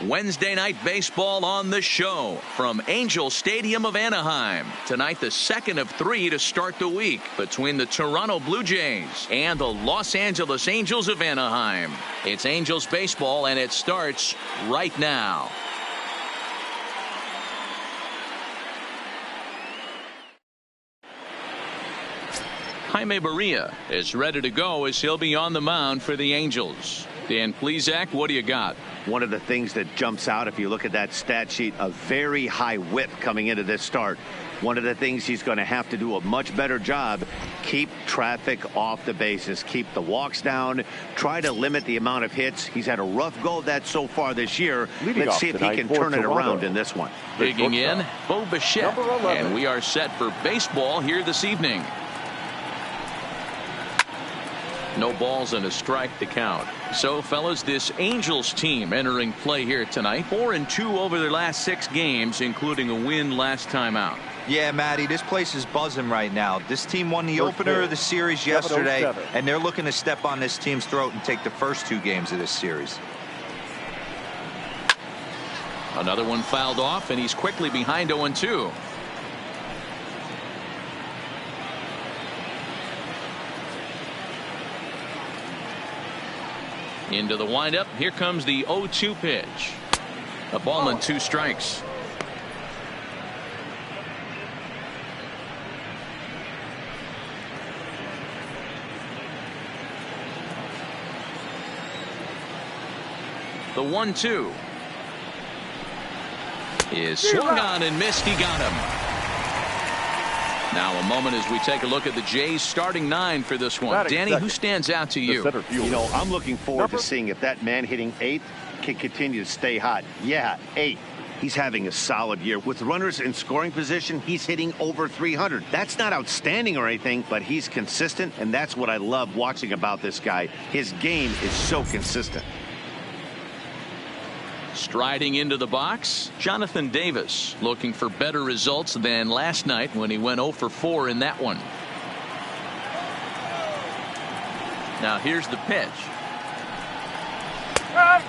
Wednesday night baseball on the show from Angel Stadium of Anaheim. Tonight, the second of 3 to start the week between the Toronto Blue Jays and the Los Angeles Angels of Anaheim. It's Angels baseball, and it starts right now. Jaime Barria is ready to go as he'll be on the mound for the Angels. Dan Plesac, what do you got? One of the things that jumps out if you look at that stat sheet, a very high whip coming into this start. One of the things he's going to have to do a much better job, keep traffic off the bases, keep the walks down, try to limit the amount of hits. He's had a rough go of that so far this year. Let's see if he can turn it around in this one. Digging in, Bo Bichette, and we are set for baseball here this evening. No balls and a strike to count. So, fellas, this Angels team entering play here tonight. 4-2 over their last 6 games, including a win last time out. Yeah, Matty, this place is buzzing right now. This team won the opener of the series yesterday, and they're looking to step on this team's throat and take the first 2 games of this series. Another one fouled off, and he's quickly behind 0-2. Into the windup. Here comes the 0-2 pitch. A ball and 2 strikes. The 1-2 is swung on and missed. He got him. Now a moment as we take a look at the Jays starting 9 for this one. Danny, who stands out to you? You know, I'm looking forward to seeing if that man hitting 8th can continue to stay hot. Yeah, 8th. He's having a solid year. With runners in scoring position, he's hitting over 300. That's not outstanding or anything, but he's consistent, and that's what I love watching about this guy. His game is so consistent. Striding into the box, Jonathan Davis, looking for better results than last night when he went 0 for 4 in that one. Now here's the pitch.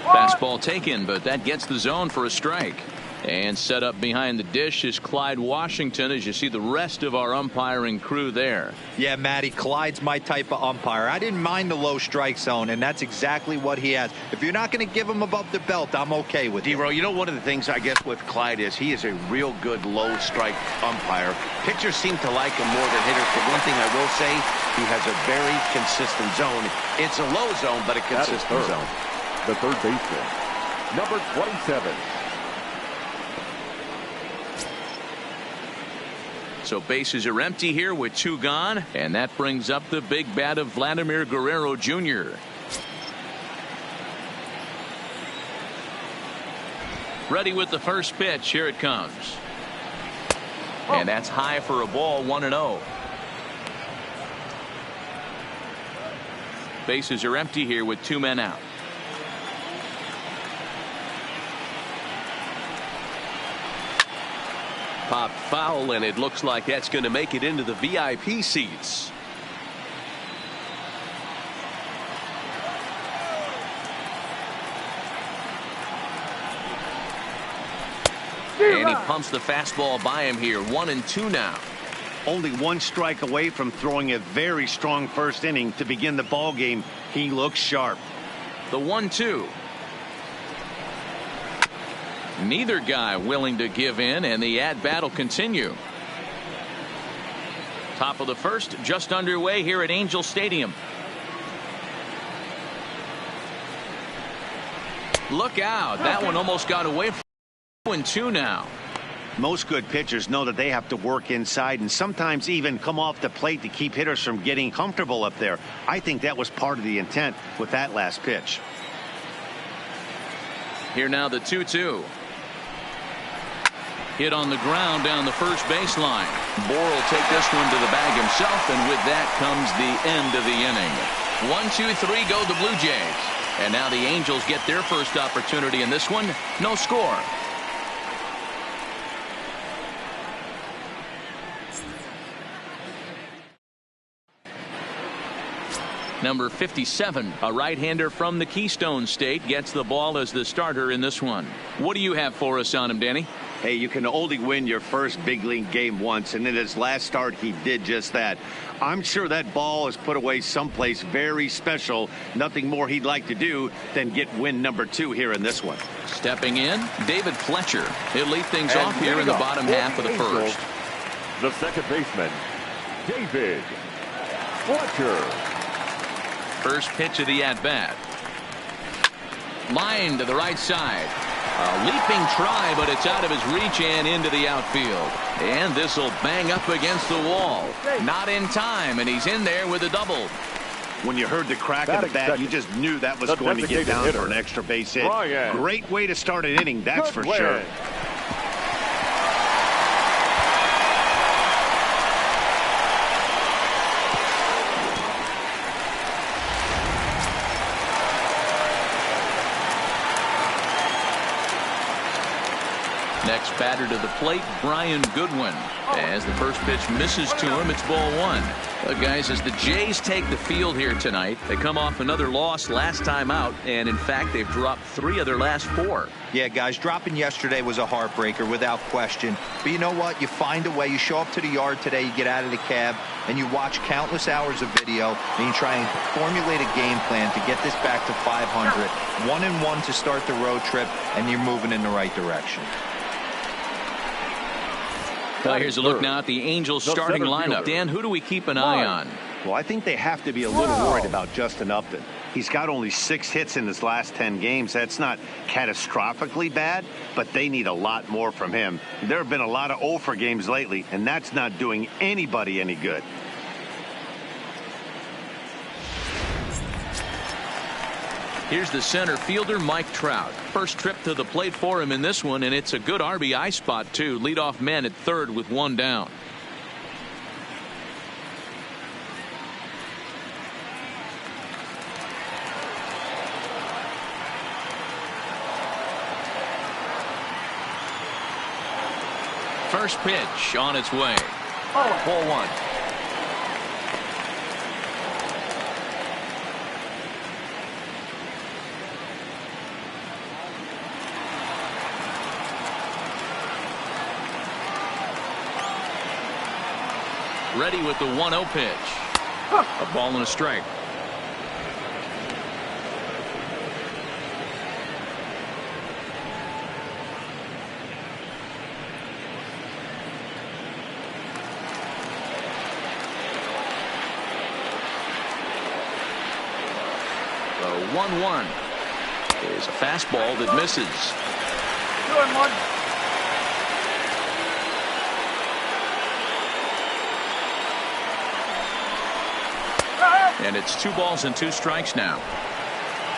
Fastball taken, but that gets the zone for a strike. And set up behind the dish is Clyde Washington, as you see the rest of our umpiring crew there. Yeah, Matty, Clyde's my type of umpire. I didn't mind the low strike zone, and that's exactly what he has. If you're not going to give him above the belt, I'm okay with it. D-Row, you know, one of the things I guess with Clyde is he is a real good low strike umpire. Pitchers seem to like him more than hitters, but one thing I will say, he has a very consistent zone. It's a low zone, but a consistent zone. The third baseman, number 27. So bases are empty here with 2 gone, and that brings up the big bat of Vladimir Guerrero Jr. Ready with the first pitch. Here it comes. And that's high for a ball, 1-0. Bases are empty here with 2 men out. Popped foul, and it looks like that's going to make it into the VIP seats. And he pumps the fastball by him here. 1-2 now. Only 1 strike away from throwing a very strong first inning to begin the ball game. He looks sharp. The 1-2. Neither guy willing to give in, and the at-bat will continue. Top of the first, just underway here at Angel Stadium. Look out. That one almost got away from 2-2 now. Most good pitchers know that they have to work inside and sometimes even come off the plate to keep hitters from getting comfortable up there. I think that was part of the intent with that last pitch. Here now the 2-2. Hit on the ground down the first baseline. Bohr will take this one to the bag himself, and with that comes the end of the inning. 1-2-3 go the Blue Jays. And now the Angels get their first opportunity in this one. No score. Number 57, a right-hander from the Keystone State, gets the ball as the starter in this one. What do you have for us on him, Danny? Hey, you can only win your first big league game once, and in his last start, he did just that. I'm sure that ball is put away someplace very special. Nothing more he'd like to do than get win number 2 here in this one. Stepping in, David Fletcher. He'll lead things And off here in the bottom half of the Angels, first. The second baseman, David Fletcher. First pitch of the at-bat. Line to the right side. A leaping try, but it's out of his reach and into the outfield. And this will bang up against the wall. Not in time, and he's in there with a double. When you heard the crack of the bat, you just knew that was going to get down for an extra base hit. Great way to start an inning, that's for sure. Next batter to the plate, Brian Goodwin. As the first pitch misses to him, it's ball 1. Guys, as the Jays take the field here tonight, they come off another loss last time out, and in fact, they've dropped 3 of their last 4. Yeah, guys, dropping yesterday was a heartbreaker without question. But you know what? You find a way. You show up to the yard today, you get out of the cab, and you watch countless hours of video, and you try and formulate a game plan to get this back to 500. 1-1 to start the road trip, and you're moving in the right direction. Well, here's a look now at the Angels starting lineup. Dan, who do we keep an eye on? Well, I think they have to be a little worried about Justin Upton. He's got only 6 hits in his last 10 games. That's not catastrophically bad, but they need a lot more from him. There have been a lot of 0 for games lately, and that's not doing anybody any good. Here's the center fielder, Mike Trout. First trip to the plate for him in this one, and it's a good RBI spot, too. Leadoff man at third with 1 down. First pitch on its way. Ball 1. Ready with the 1-0 pitch. A ball and a strike. The 1-1 is a fastball that misses. And it's 2 balls and 2 strikes now.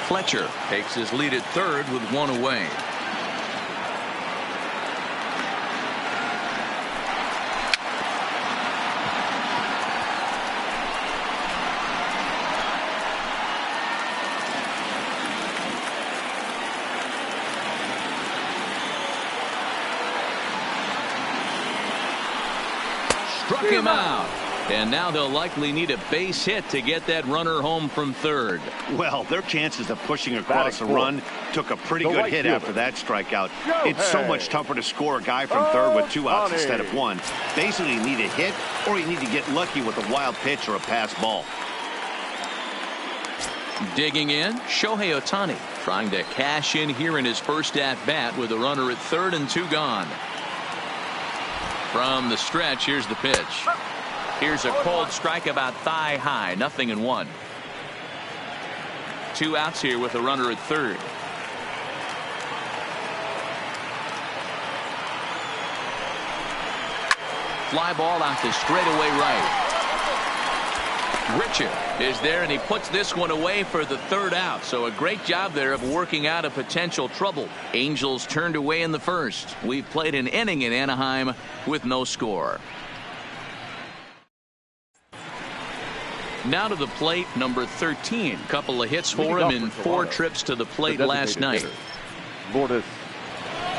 Fletcher takes his lead at third with 1 away. Struck him out. And now they'll likely need a base hit to get that runner home from third. Well, their chances of pushing across a run took a pretty good hit after that strikeout. It's so much tougher to score a guy from third with 2 outs instead of 1. Basically, you need a hit or you need to get lucky with a wild pitch or a pass ball. Digging in, Shohei Ohtani trying to cash in here in his first at-bat with a runner at third and 2 gone. From the stretch, here's the pitch. Here's a cold strike about thigh high, 0-1. 2 outs here with a runner at third. Fly ball out to straightaway right. Richard is there, and he puts this one away for the 3rd out. So a great job there of working out a potential trouble. Angels turned away in the first. We've played an inning in Anaheim with no score. Now to the plate, number 13. Couple of hits for him in 4 trips to the plate last night. Lourdes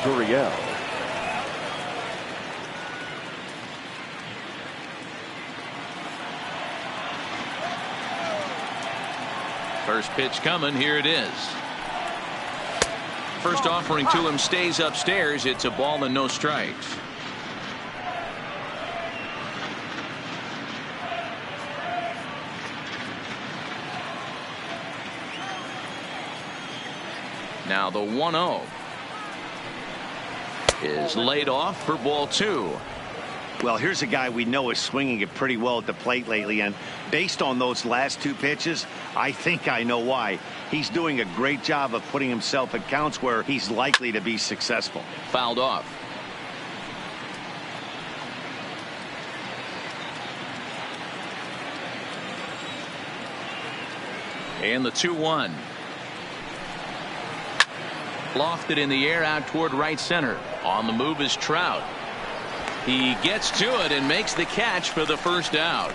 Gurriel. First pitch coming. Here it is. First offering to him stays upstairs. It's a ball and no strikes. Now the 1-0 is laid off for ball 2. Well, here's a guy we know is swinging it pretty well at the plate lately, and based on those last 2 pitches, I think I know why. He's doing a great job of putting himself at counts where he's likely to be successful. Fouled off. And the 2-1. Lofted in the air out toward right center. On the move is Trout. He gets to it and makes the catch for the first out.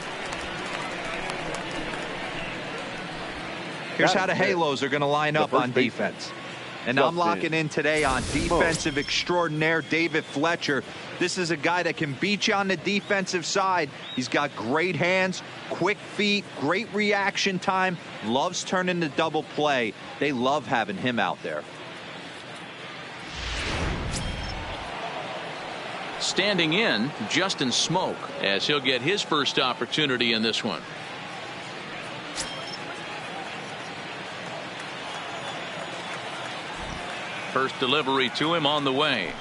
Here's how the Halos are going to line up on defense. And I'm locking in today on defensive extraordinaire David Fletcher. This is a guy that can beat you on the defensive side. He's got great hands, quick feet, great reaction time, loves turning the double play. They love having him out there. Standing in, Justin Smoke, as he'll get his first opportunity in this one. First delivery to him on the way.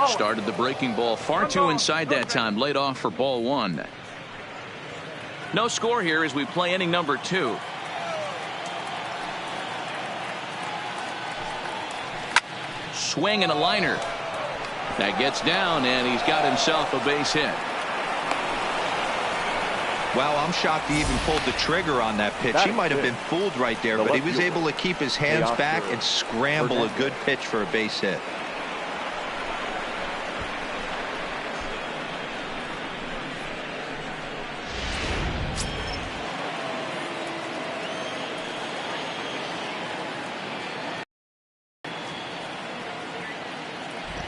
Started the breaking ball far too inside that time. Laid off for ball 1. No score here as we play inning number 2. Swing and a liner. That gets down, and he's got himself a base hit. Wow, I'm shocked he even pulled the trigger on that pitch. He might have been fooled right there, but he was able to keep his hands back and scramble a good pitch for a base hit.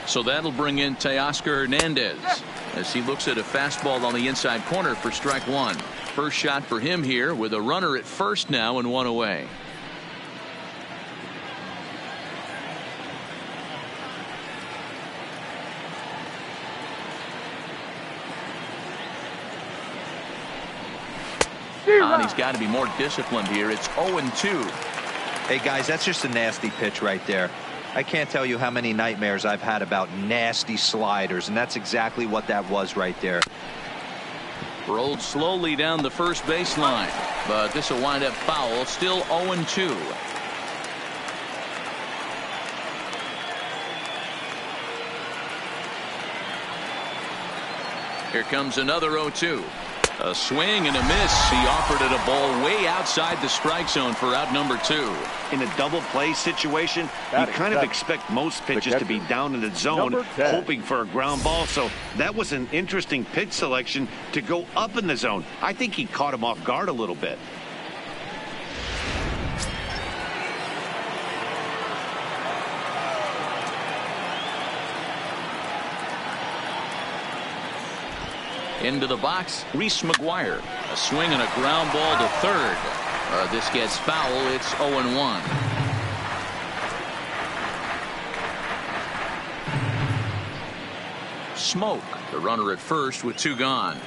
So that'll bring in Teoscar Hernandez as he looks at a fastball on the inside corner for strike 1. First shot for him here with a runner at first now and 1 away. He's got to be more disciplined here. It's 0-2. Hey guys, that's just a nasty pitch right there. I can't tell you how many nightmares I've had about nasty sliders, and that's exactly what that was right there. Rolled slowly down the first baseline, but this will wind up foul. Still 0-2. Here comes another 0-2. A swing and a miss. He offered it a ball way outside the strike zone for out number 2. In a double play situation, you kind of expect most pitches to be down in the zone, hoping for a ground ball. So that was an interesting pitch selection to go up in the zone. I think he caught him off guard a little bit. Into the box, Reese McGuire. A swing and a ground ball to third. This gets foul. It's 0-1. Smoke, the runner at first with 2 gone.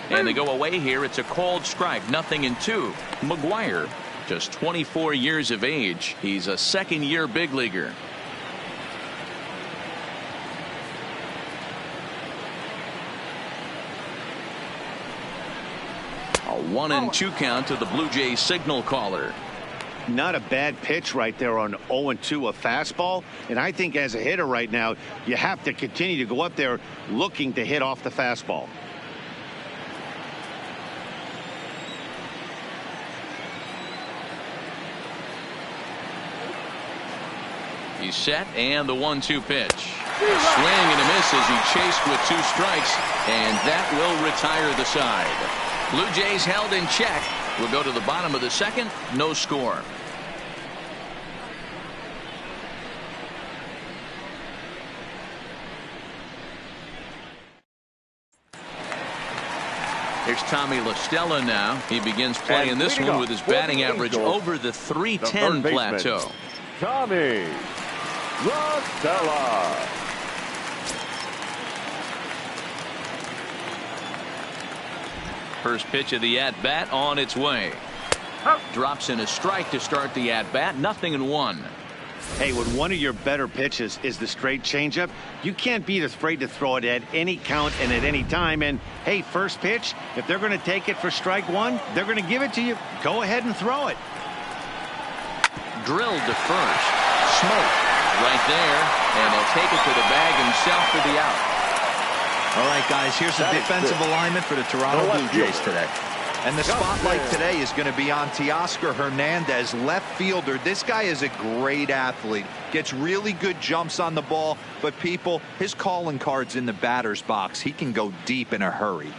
And they go away here. It's a called strike. 0-2. McGuire, just 24 years of age. He's a second-year big leaguer. A 1-2 count to the Blue Jays signal caller. Not a bad pitch right there on 0-2, a fastball. And I think as a hitter right now, you have to continue to go up there looking to hit off the fastball. He's set, and the 1-2 pitch. A swing and a miss as he chased with 2 strikes, and that will retire the side. Blue Jays held in check. We'll go to the bottom of the second. No score. Here's Tommy La Stella now. He begins playing this one with his batting average over the 310 plateau. Tommy La Stella. First pitch of the at-bat on its way. Drops in a strike to start the at-bat. 0-1. Hey, when one of your better pitches is the straight changeup, you can't be afraid to throw it at any count and at any time. And, hey, first pitch, if they're going to take it for strike one, they're going to give it to you. Go ahead and throw it. Drilled to first. Smoke right there. And he'll take it to the bag himself for the out. All right, guys, here's the defensive alignment for the Toronto Blue Jays today. And the spotlight today is going to be on Teoscar Hernandez, left fielder. This guy is a great athlete. Gets really good jumps on the ball. But, people, his calling card's in the batter's box. He can go deep in a hurry.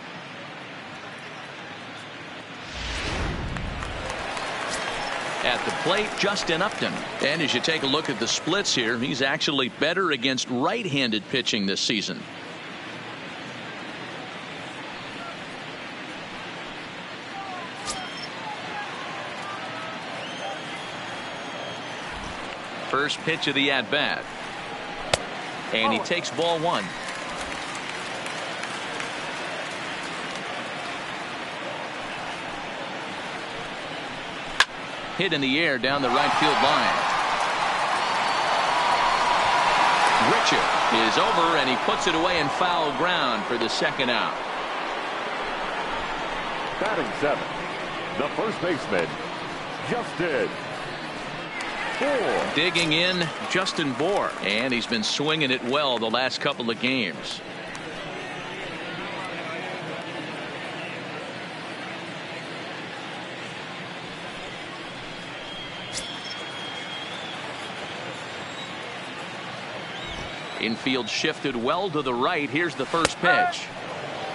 At the plate, Justin Upton. And as you take a look at the splits here, he's actually better against right-handed pitching this season. First pitch of the at-bat. And he takes ball one. Hit in the air down the right field line. Richard is over, and he puts it away in foul ground for the second out. Batting seventh, the first baseman, Justin Bour. Digging in, Justin Bour, and he's been swinging it well the last couple of games. Infield shifted well to the right. Here's the first pitch.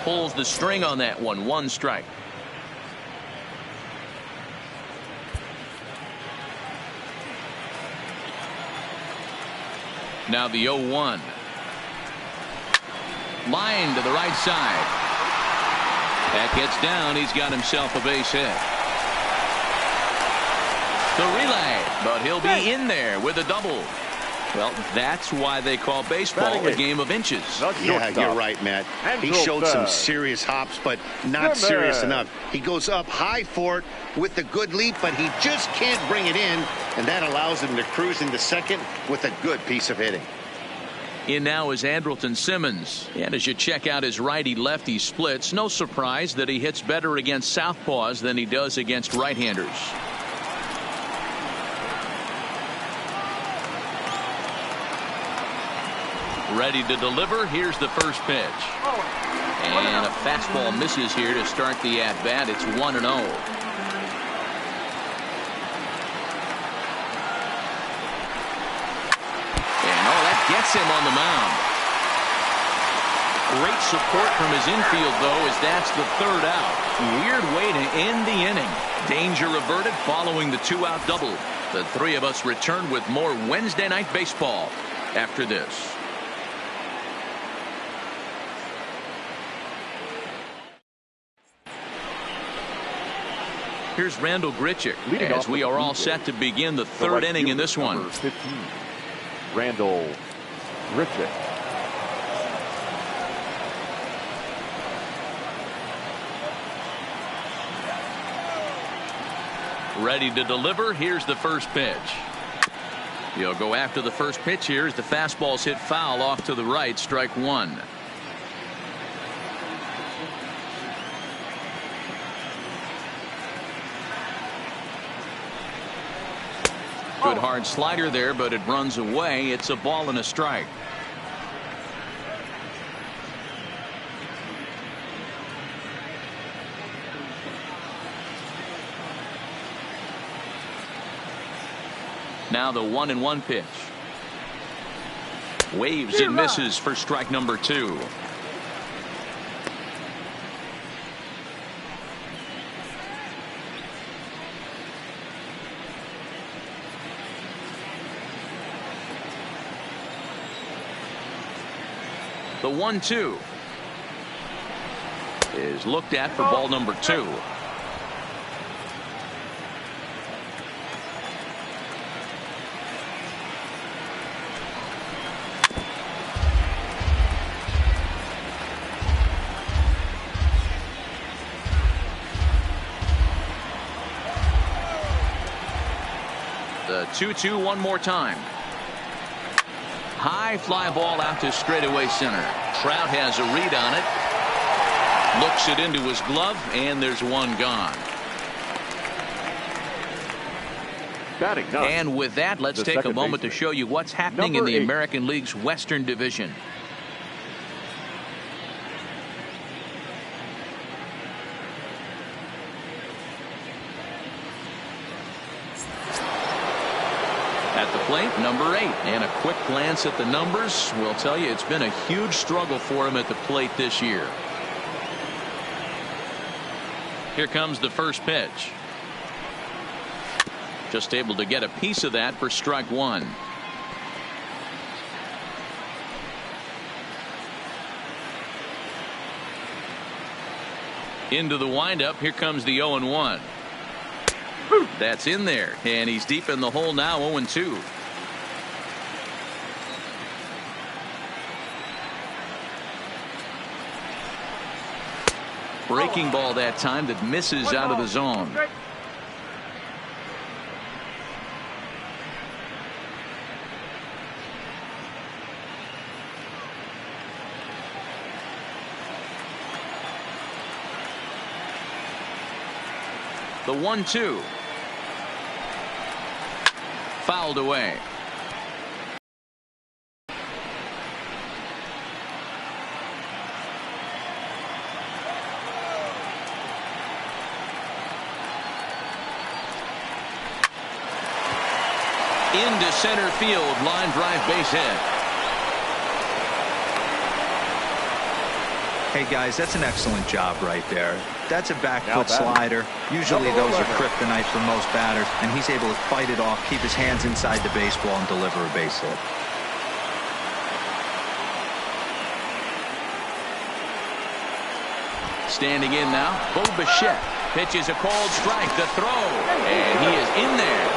Pulls the string on that one. 1 strike. Now the 0-1. Line to the right side. That gets down. He's got himself a base hit. The relay, but he'll be in there with a double. Well, that's why they call baseball a game of inches. Yeah, you're right, Matt. He showed some serious hops, but not serious enough. He goes up high for it with a good leap, but he just can't bring it in, and that allows him to cruise into second with a good piece of hitting. In now is Andrelton Simmons. And as you check out his righty-lefty splits, no surprise that he hits better against southpaws than he does against right-handers. Ready to deliver. Here's the first pitch. And a fastball misses here to start the at-bat. It's 1-0. And that gets him on the mound. Great support from his infield, though, as that's the third out. Weird way to end the inning. Danger averted following the 2-out double. The three of us return with more Wednesday Night Baseball after this. Here's Randall Grichuk as we are all set to begin the third inning in this one. 15, Randall Grichuk. Ready to deliver. Here's the first pitch. He'll go after the first pitch here as the fastball's hit foul off to the right. Strike one. Good hard slider there, but it runs away. It's a ball and a strike. Now the 1-1 pitch. Waves and misses for strike number 2. The 1-2 is is looked at for ball number 2. The 2-2 one more time. High fly ball out to straightaway center. Trout has a read on it. Looks it into his glove, and there's one gone. Batting ninth. And with that, let's take a moment to show you what's happening in the American League's Western Division. At the plate, number 8, and a quick glance at the numbers will tell you it's been a huge struggle for him at the plate this year. Here comes the first pitch. Just able to get a piece of that for strike 1. Into the windup. Here comes the 0-1. That's in there, and he's deep in the hole now. 0-2. Breaking ball that time that misses out of the zone. The 1-2. Fouled away. Into center field, line drive, base hit. Hey guys, that's an excellent job right there. That's a back foot slider. Usually those are kryptonite for most batters, and he's able to fight it off, keep his hands inside the baseball, and deliver a base hit. Standing in now, Bo Bichette pitches a called strike. The throw, and he is in there.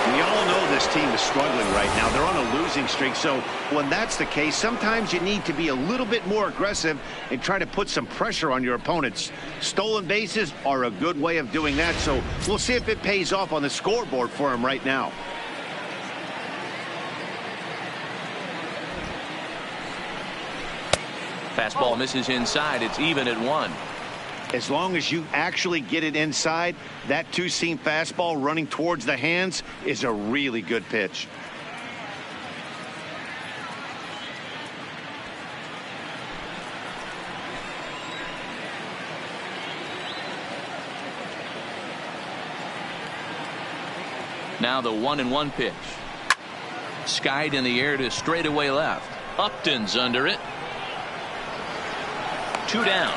We all know this team is struggling right now. They're on a losing streak, so when that's the case, sometimes you need to be a little bit more aggressive and try to put some pressure on your opponents. Stolen bases are a good way of doing that, so we'll see if it pays off on the scoreboard for him right now. Fastball misses inside. It's even at 1. As long as you actually get it inside, that two-seam fastball running towards the hands is a really good pitch. Now the 1-1 pitch. Skied in the air to straightaway left. Upton's under it. 2 down.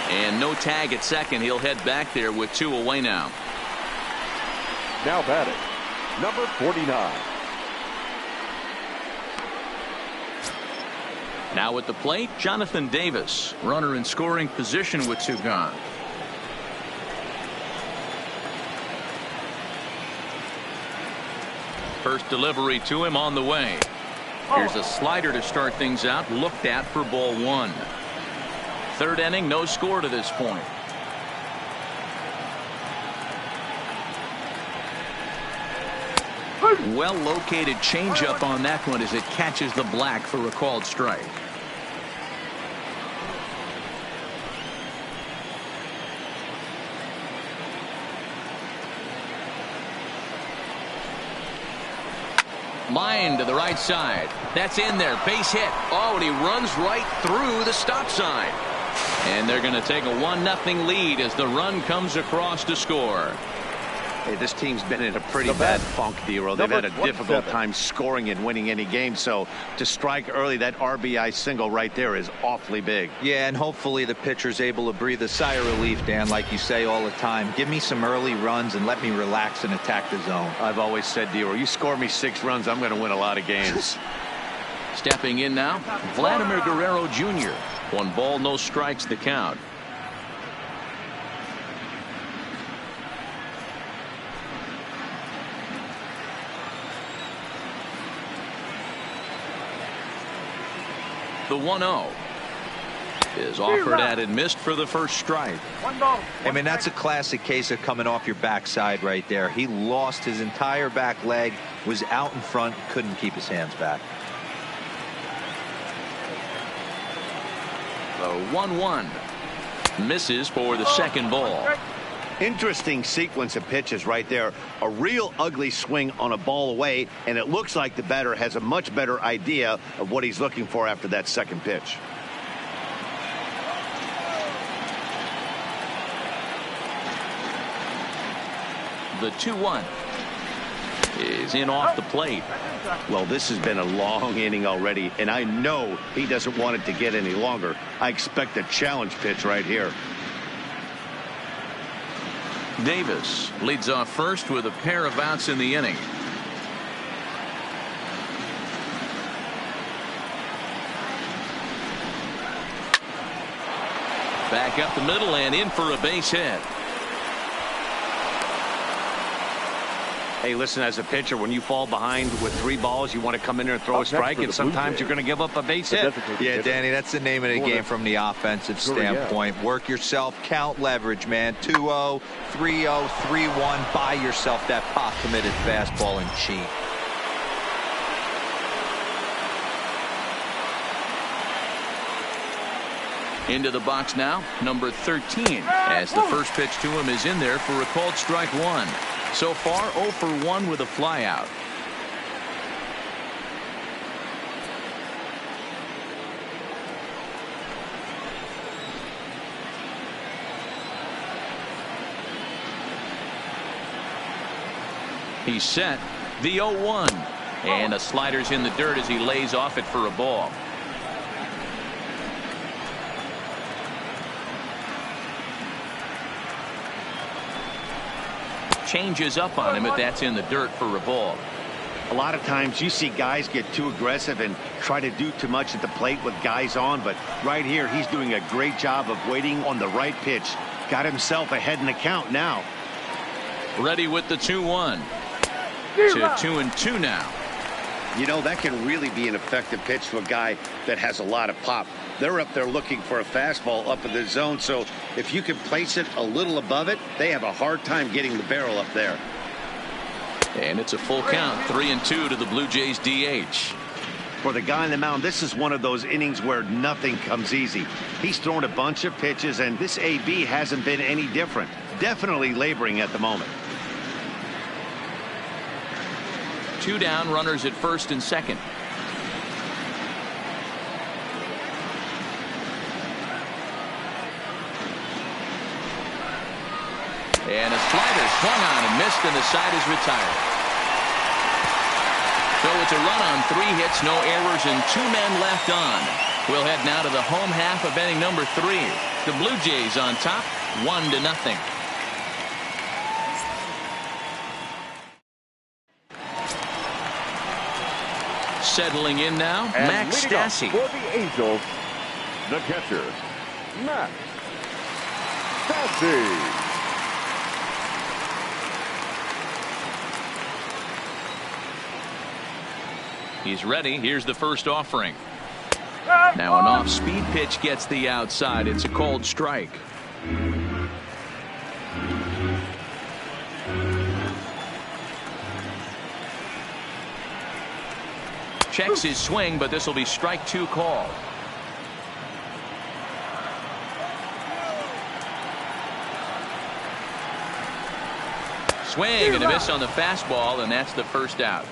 And no tag at second. He'll head back there with 2 away now. Now batting, number 49. Now at the plate, Jonathan Davis. Runner in scoring position with 2 gone. First delivery to him on the way. Here's a slider to start things out. Looked at for ball 1. 3rd inning, no score to this point. Well located changeup on that one as it catches the black for a called strike. Line to the right side. That's in there. Base hit. Oh, and he runs right through the stop sign. And they're going to take a 1-0 lead as the run comes across to score. Hey, this team's been in a pretty bad funk, D-Roll. They've had a difficult time scoring and winning any game. So to strike early, that RBI single right there is awfully big. Yeah, and hopefully the pitcher's able to breathe a sigh of relief, Dan, like you say all the time. Give me some early runs and let me relax and attack the zone. I've always said, D-Roll, you score me 6 runs, I'm going to win a lot of games. Stepping in now, Vladimir Guerrero Jr. 1 ball, no strikes the count. The 1-0 is offered at and missed for the first strike. I mean, that's a classic case of coming off your backside right there. He lost his entire back leg, was out in front, couldn't keep his hands back. The 1-1 misses for the second ball. Interesting sequence of pitches right there. A real ugly swing on a ball away, and it looks like the batter has a much better idea of what he's looking for after that second pitch. The 2-1 is in off the plate. Well, this has been a long inning already, and I know he doesn't want it to get any longer. I expect a challenge pitch right here. Davis leads off first with a pair of outs in the inning. Back up the middle and in for a base hit. Hey, listen, as a pitcher, when you fall behind with 3 balls, you want to come in there and throw a strike, and sometimes you're going to give up a base hit. Yeah, Danny, that's the name of the game from the offensive standpoint. Work yourself, count leverage, man. 2-0, 3-0, 3-1. Buy yourself that pop-committed fastball and cheat. Into the box now, number 13, as the first pitch to him is in there for a called strike 1. So far, 0 for 1 with a flyout. He's set. The 0-1. And the slider's in the dirt as he lays off it for a ball. Changes up on him if that's in the dirt for a ball. A lot of times you see guys get too aggressive and try to do too much at the plate with guys on, but right here he's doing a great job of waiting on the right pitch. Got himself ahead in the count now. Ready with the 2-1 to 2-2 now. You know, that can really be an effective pitch to a guy that has a lot of pop. They're up there looking for a fastball up in the zone, so if you can place it a little above it, they have a hard time getting the barrel up there. And it's a full count, 3-2 to the Blue Jays DH. For the guy on the mound, this is one of those innings where nothing comes easy. He's thrown a bunch of pitches, and this AB hasn't been any different. Definitely laboring at the moment. 2 down, runners at first and second. And a slider swung on and missed, and the side is retired. So it's a run on 3 hits, no errors, and 2 men left on. We'll head now to the home half of inning number 3. The Blue Jays on top, 1-0. Settling in now, And Max Stassi. for the Angels, the catcher, Max Stassi. He's ready. Here's the first offering. Now an off-speed pitch gets the outside. It's a called strike. Checks his swing, but this will be strike 2 call. Swing and a miss on the fastball, and that's the first out.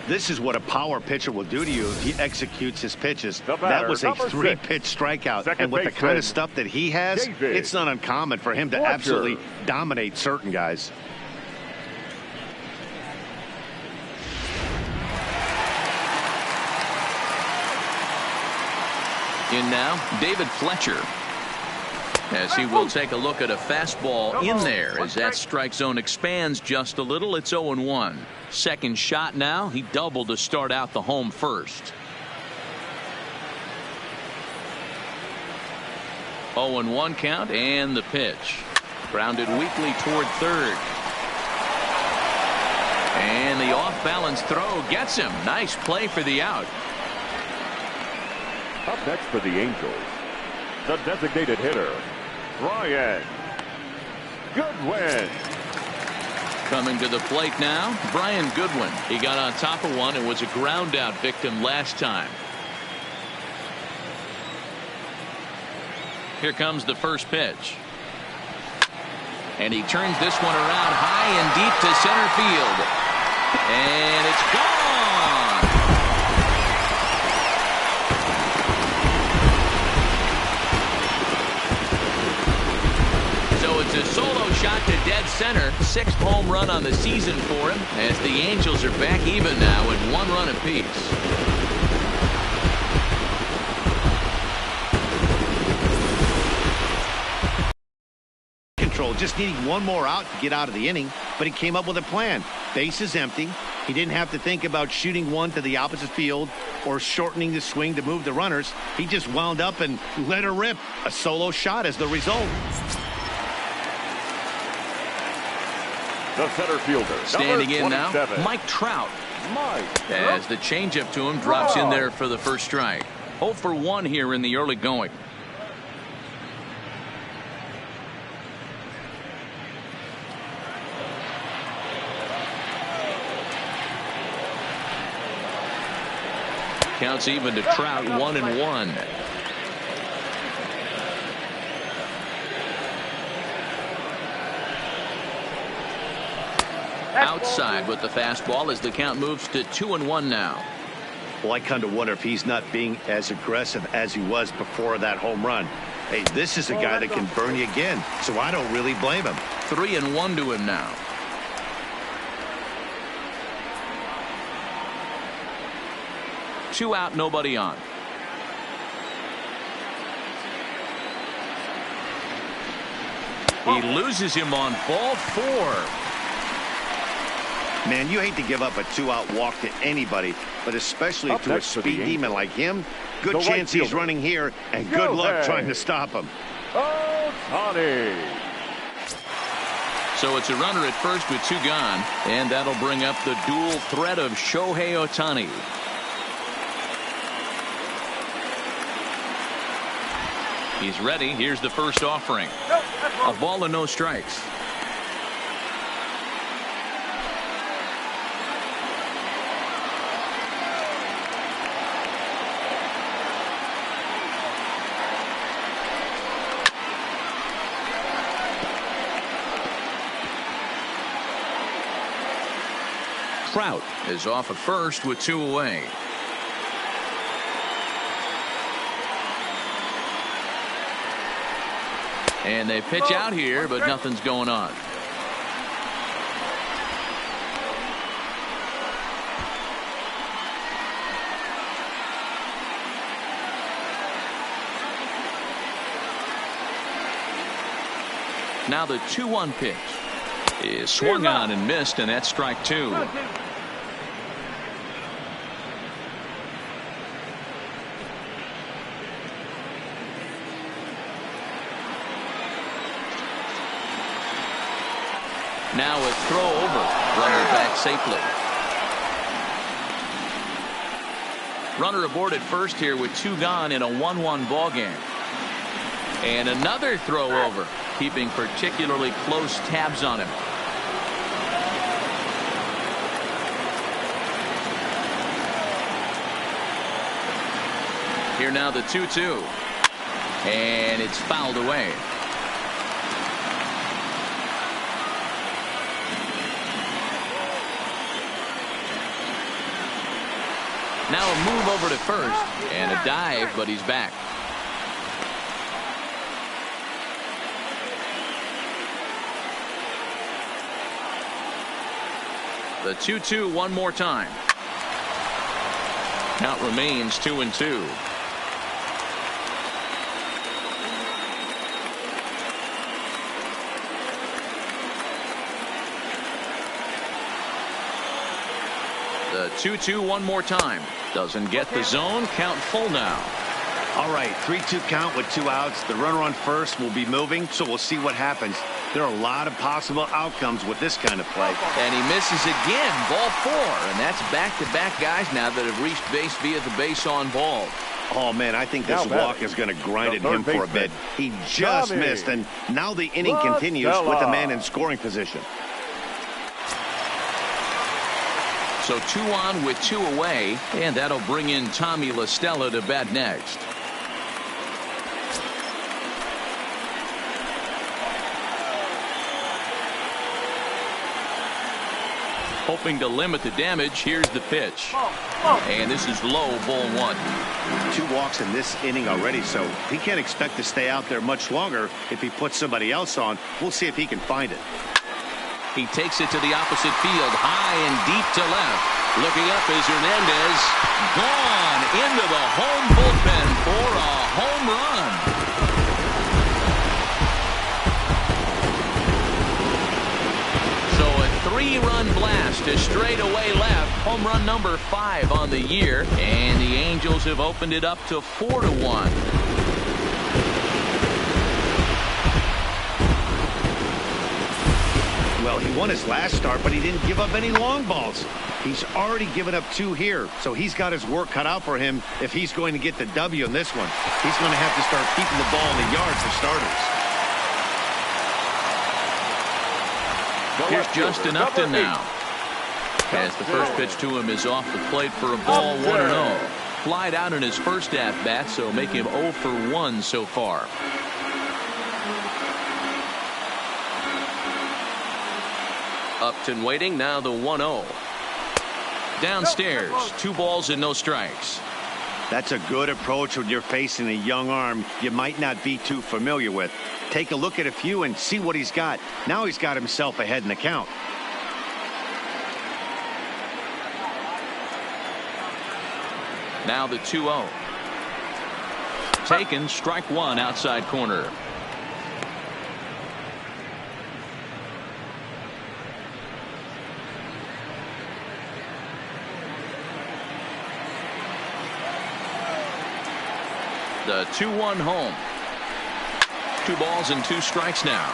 This is what a power pitcher will do to you if he executes his pitches. Batter, That was a number 3-pitch strikeout. Second And with the kind of stuff that he has, David it's not uncommon for him to Fletcher. absolutely dominate certain guys. In now, David Fletcher. as he will take a look at a fastball in there as that strike zone expands just a little. It's 0-1. Second shot now. He doubled to start out the home first. 0-1 count, and the pitch. Grounded weakly toward third. And the off-balance throw gets him. Nice play for the out. Up next for the Angels, the designated hitter, Brian Goodwin. Coming to the plate now, Brian Goodwin. He got on top of one and was a ground out victim last time. Here comes the first pitch. And he turns this one around high and deep to center field. And it's gone. So it's a solo shot to dead center. 6th home run on the season for him, as the Angels are back even now at 1 run apiece. Just needing one more out to get out of the inning, but he came up with a plan. Base is empty. He didn't have to think about shooting one to the opposite field or shortening the swing to move the runners. He just wound up and let her rip. A solo shot as the result. The center fielder, standing in now, 27. Mike Trout. As the changeup to him drops in there for the first strike. 0 for 1 here in the early going. Counts even to Trout, 1-1. Outside with the fastball as the count moves to 2-1 now. Well, I kind of wonder if he's not being as aggressive as he was before that home run. Hey, this is a guy that can burn you again, so I don't really blame him. 3-1 to him now. Two out, nobody on. He loses him on ball 4. Man, you hate to give up a 2-out walk to anybody, but especially Up to a next for the speed demon like him. Good the chance right he's fielder. running here, and good luck trying to stop him. Ohtani. So it's a runner at first with 2 gone, and that'll bring up the dual threat of Shohei Ohtani. He's ready. Here's the first offering. A ball and no strikes. Trout is off at first with 2 away. And they pitch out here, but nothing's going on. Now the 2-1 pitch is swung on and missed, and that's strike 2. Now a throw over. Runner back safely. Runner aboard at first here with 2 gone in a 1-1 ball game. And another throw over, keeping particularly close tabs on him. Here now the 2-2. And it's fouled away. Now a move over to first and a dive, but he's back. The 2-2 one more time. Count remains 2-2. The 2-2 one more time. Doesn't get the zone. Count full now. All right, 3-2 count with 2 outs. The runner on first will be moving, so we'll see what happens. There are a lot of possible outcomes with this kind of play. And he misses again. Ball 4. And that's back-to-back guys now that have reached base via the base on ball. Oh, man, I think this walk is going to grind at him for a bit. He just missed, and now the inning continues with the man in scoring position. So 2 on with 2 away, and that'll bring in Tommy La Stella to bat next. Hoping to limit the damage, here's the pitch. And this is low, ball 1. 2 walks in this inning already, so he can't expect to stay out there much longer if he puts somebody else on. We'll see if he can find it. He takes it to the opposite field, high and deep to left. Looking up is Hernandez. Gone into the home bullpen for a home run. So a 3-run blast to straightaway left. Home run number 5 on the year. And the Angels have opened it up to 4-1. Well, he won his last start, but he didn't give up any long balls. He's already given up 2 here, so he's got his work cut out for him if he's going to get the W in this one. He's going to have to start keeping the ball in the yard for starters. Here's Justin Upton now. As the first pitch to him is off the plate for a ball, 1-0. Flied out in his first at-bat, so make him 0 for 1 so far. Upton waiting, now the 1-0. Downstairs, 2 balls and no strikes. That's a good approach when you're facing a young arm you might not be too familiar with. Take a look at a few and see what he's got. Now he's got himself ahead in the count. Now the 2-0. Taken, strike 1 outside corner. The 2-1 home. 2 balls and 2 strikes now.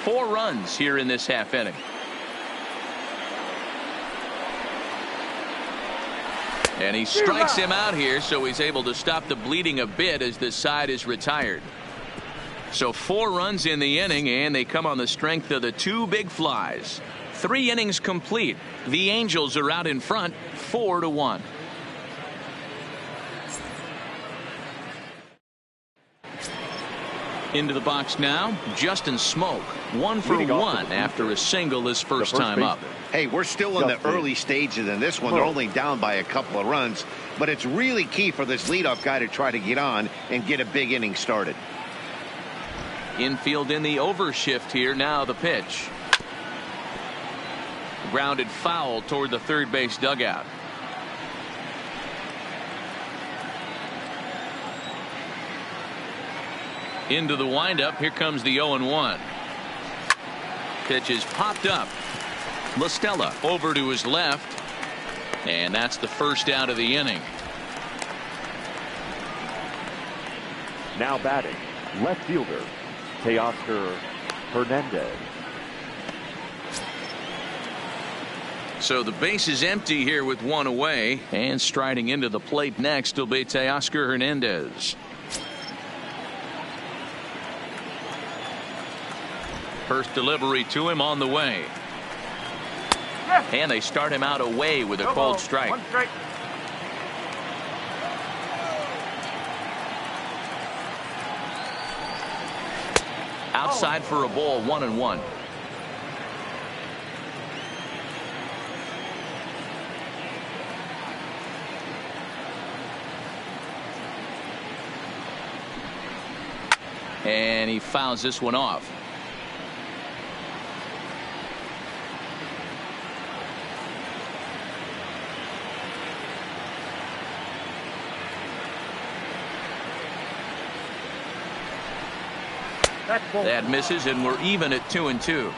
4 runs here in this half inning. And he strikes him out here, so he's able to stop the bleeding a bit as this side is retired. So 4 runs in the inning, and they come on the strength of the 2 big flies. 3 innings complete. The Angels are out in front, 4-1. Into the box now, Justin Smoak, 1 for 1 after a single his first time up. Hey, we're still in the early stages in this one. They're only down by a couple of runs, but it's really key for this leadoff guy to try to get on and get a big inning started. Infield in the overshift here. Now the pitch. Grounded foul toward the third base dugout. Into the windup. Here comes the 0-1. Pitch is popped up. La Stella over to his left. And that's the first out of the inning. Now batting, left fielder, Teoscar Hernandez. So the base is empty here with 1 away, and striding into the plate next will be Teoscar Hernandez. First delivery to him on the way. And they start him out away with a cold strike. 1 strike. Outside for a ball, 1-1. And he fouls this one off. That misses, and we're even at 2-2.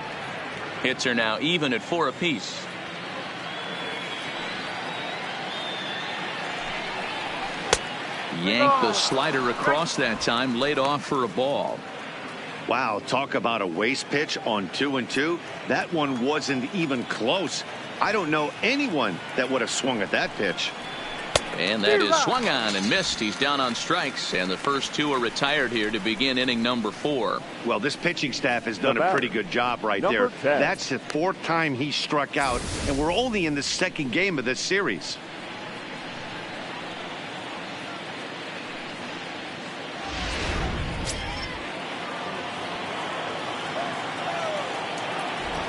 Hits are now even at 4 apiece. Yanked the slider across that time, laid off for a ball. Wow, talk about a waste pitch on 2-2. That one wasn't even close. I don't know anyone that would have swung at that pitch. And that is swung on and missed. He's down on strikes, and the first 2 are retired here to begin inning number 4. Well, this pitching staff has done a pretty good job right there. 10. That's the 4th time he struck out, and we're only in the 2nd game of this series.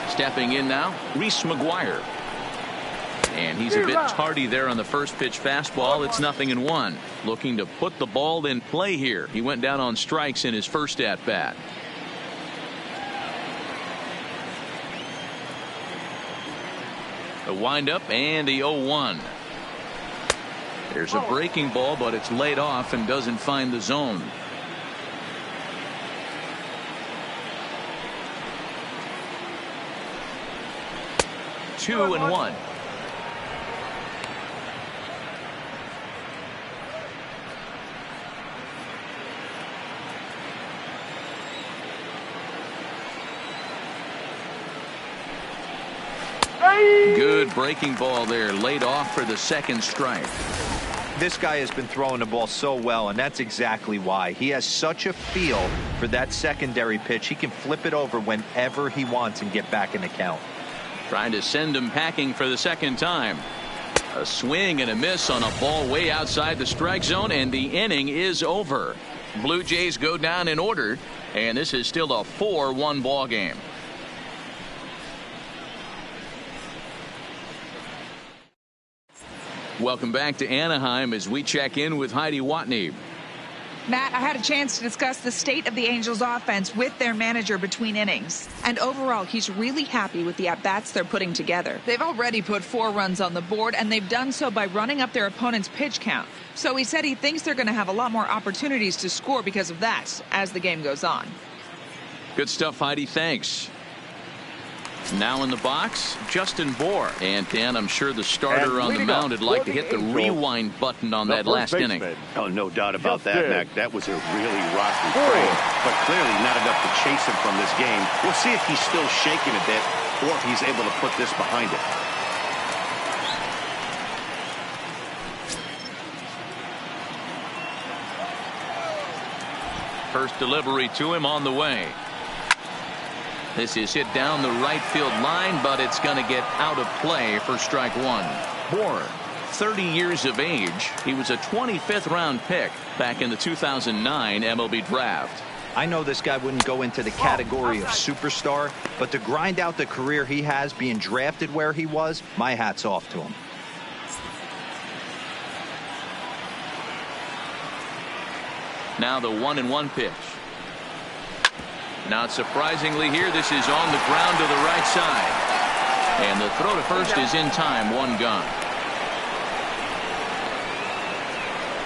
Stepping in now, Reese McGuire. And he's a bit tardy there on the first pitch fastball. It's 0-1. Looking to put the ball in play here. He went down on strikes in his first at bat. A windup and a 0-1. There's a breaking ball, but it's laid off and doesn't find the zone. Two and one. Good breaking ball there, laid off for the 2nd strike. This guy has been throwing the ball so well, and that's exactly why. He has such a feel for that secondary pitch. He can flip it over whenever he wants and get back in the count. Trying to send him packing for the 2nd time. A swing and a miss on a ball way outside the strike zone, and the inning is over. Blue Jays go down in order, and this is still a 4-1 ball game. Welcome back to Anaheim as we check in with Heidi Watney. Matt, I had a chance to discuss the state of the Angels offense with their manager between innings. And overall, he's really happy with the at-bats they're putting together. They've already put 4 runs on the board, and they've done so by running up their opponent's pitch count. So he said he thinks they're going to have a lot more opportunities to score because of that as the game goes on. Good stuff, Heidi. Thanks. Now in the box, Justin Bohr. And Dan, I'm sure the starter on the mound would like to hit the rewind button on that last inning. Oh, no doubt about that, Mac. That was a really rocky frame, but clearly not enough to chase him from this game. We'll see if he's still shaking a bit or if he's able to put this behind him. First delivery to him on the way. This is hit down the right field line, but it's going to get out of play for strike 1. Bohr, 30 years of age. He was a 25th round pick back in the 2009 MLB draft. I know this guy wouldn't go into the category of superstar, but to grind out the career he has being drafted where he was, my hat's off to him. Now the 1-1 pitch. Not surprisingly here, this is on the ground to the right side. And the throw to first is in time, 1 gone.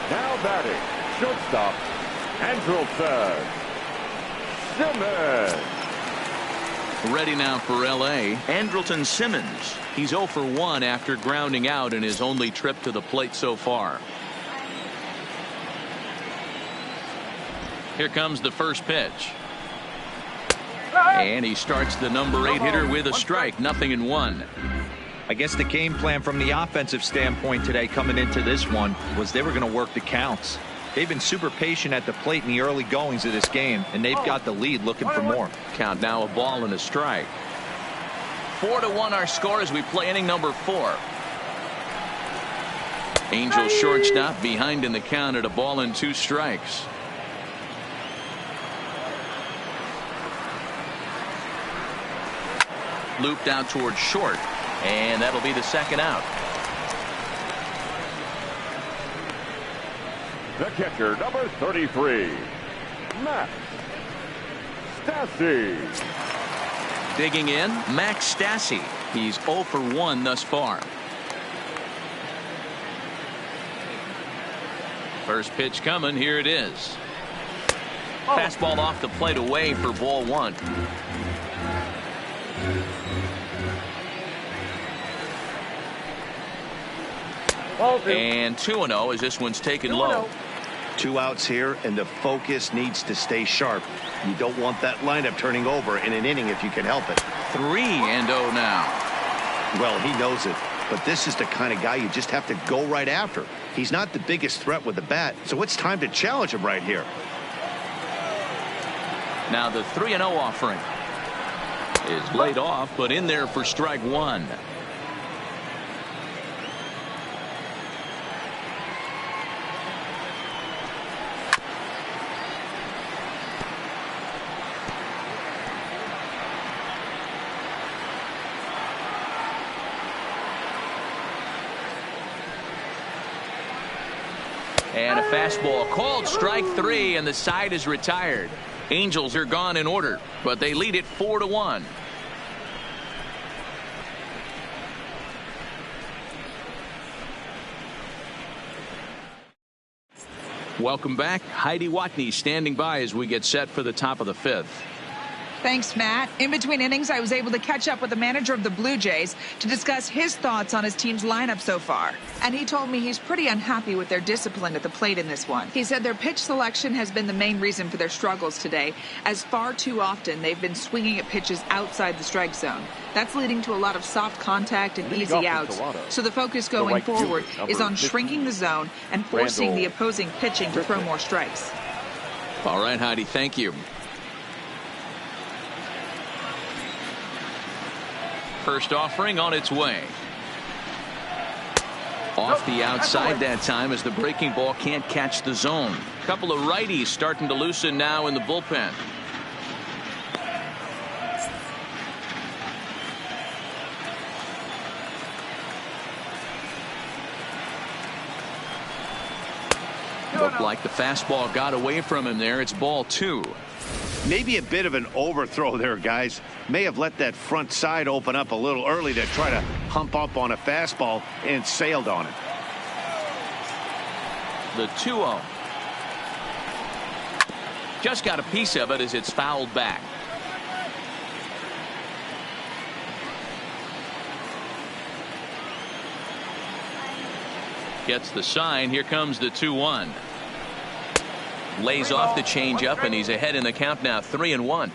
Now batting, shortstop, Andrelton Simmons. Ready now for L.A., Andrelton Simmons. He's 0 for 1 after grounding out in his only trip to the plate so far. Here comes the first pitch. And he starts the number 8 hitter with a strike, 0-1. I guess the game plan from the offensive standpoint today coming into this one was they were going to work the counts. They've been super patient at the plate in the early goings of this game, and they've got the lead looking for more. Count now a ball and a strike. 4-1 our score as we play inning number 4. Angels shortstop behind in the count at a ball and 2 strikes. Looped out towards short, and that'll be the 2nd out. The catcher, number 33, Max Stassi. Digging in, Max Stassi. He's 0 for 1 thus far. First pitch coming, here it is. Fastball off the plate away for ball 1. And 2-0 as this one's taken low. 2 outs here, and the focus needs to stay sharp. You don't want that lineup turning over in an inning if you can help it. 3-0 now. Well, he knows it, but this is the kind of guy you just have to go right after. He's not the biggest threat with the bat, so it's time to challenge him right here. Now the 3-0 offering is laid off, but in there for strike one. And a fastball called strike 3, and the side is retired. Angels are gone in order, but they lead it 4-1. Welcome back. Heidi Watney standing by as we get set for the top of the 5th. Thanks, Matt. In between innings, I was able to catch up with the manager of the Blue Jays to discuss his thoughts on his team's lineup so far. And he told me he's pretty unhappy with their discipline at the plate in this one. He said their pitch selection has been the main reason for their struggles today, as far too often they've been swinging at pitches outside the strike zone. That's leading to a lot of soft contact and easy outs. So the focus going forward is on shrinking the zone and forcing the opposing pitching to throw more strikes. All right, Heidi, thank you. First offering on its way. Off the outside that time as the breaking ball can't catch the zone. Couple of righties starting to loosen now in the bullpen. Looked like the fastball got away from him there. It's ball 2. Maybe a bit of an overthrow there, guys. May have let that front side open up a little early to try to hump up on a fastball and sailed on it. The 2-0. Just got a piece of it as it's fouled back. Gets the sign. Here comes the 2-1. Lays off the changeup, and he's ahead in the count now, 3-1.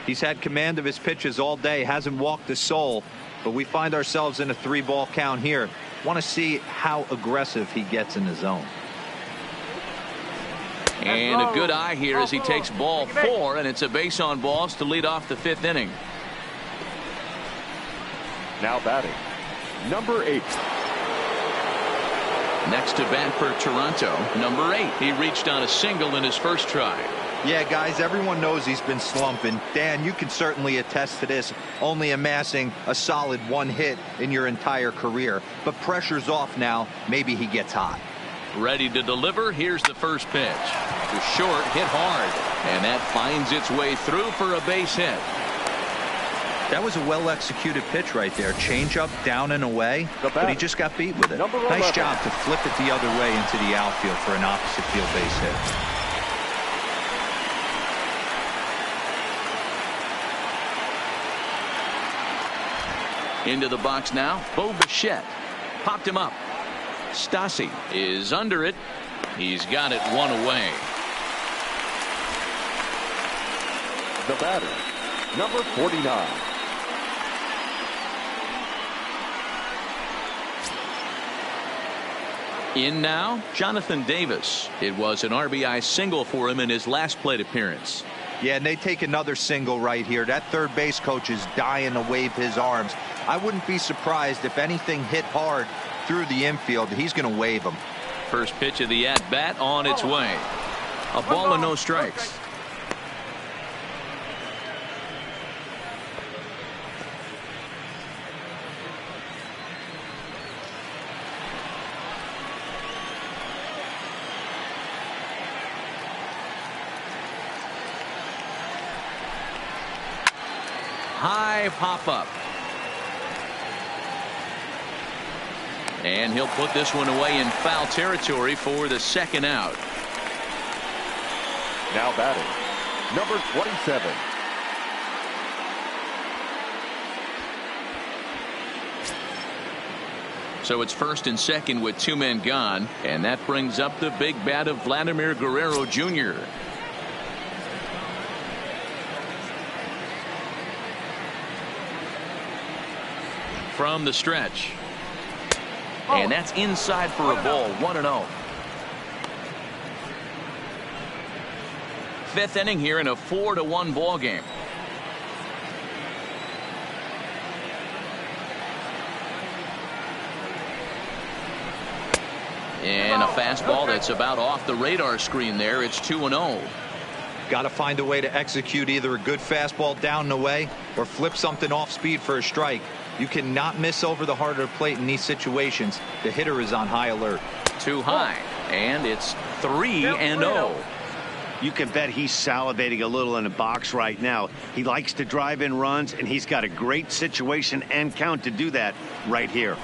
He's had command of his pitches all day, hasn't walked a soul, but we find ourselves in a 3-ball count here. Want to see how aggressive he gets in the zone. And a good eye here as he takes ball 4, and it's a base on balls to lead off the 5th inning. Now batting, number 8. Next to bat for Toronto, number 8. He reached on a single in his first try. Yeah, guys, everyone knows he's been slumping. Dan, you can certainly attest to this, only amassing a solid 1 hit in your entire career. But pressure's off now. Maybe he gets hot. Ready to deliver. Here's the first pitch. The short hit hard, and that finds its way through for a base hit. That was a well-executed pitch right there. Change up, down and away, but he just got beat with it. Nice job to flip it the other way into the outfield for an opposite field base hit. Into the box now, Bo Bichette. Popped him up. Stassi is under it. He's got it 1 away. The batter, number 49. In now, Jonathan Davis. It was an RBI single for him in his last plate appearance. Yeah, and they take another single right here. That third base coach is dying to wave his arms. I wouldn't be surprised if anything hit hard through the infield. He's going to wave them. First pitch of the at-bat on its way. A ball and no strikes. High pop-up. And he'll put this one away in foul territory for the second out. Now batting, number 27. So it's first and second with 2 men gone, and that brings up the big bat of Vladimir Guerrero Jr. From the stretch. And that's inside for a ball, 1-0. Fifth inning here in a 4-1 ball game. And a fastball that's about off the radar screen there. It's 2-0. Got to find a way to execute either a good fastball down and away or flip something off speed for a strike. You cannot miss over the harder plate in these situations. The hitter is on high alert. Too high, and it's 3-0. You can bet he's salivating a little in the box right now. He likes to drive in runs, and he's got a great situation and count to do that right here.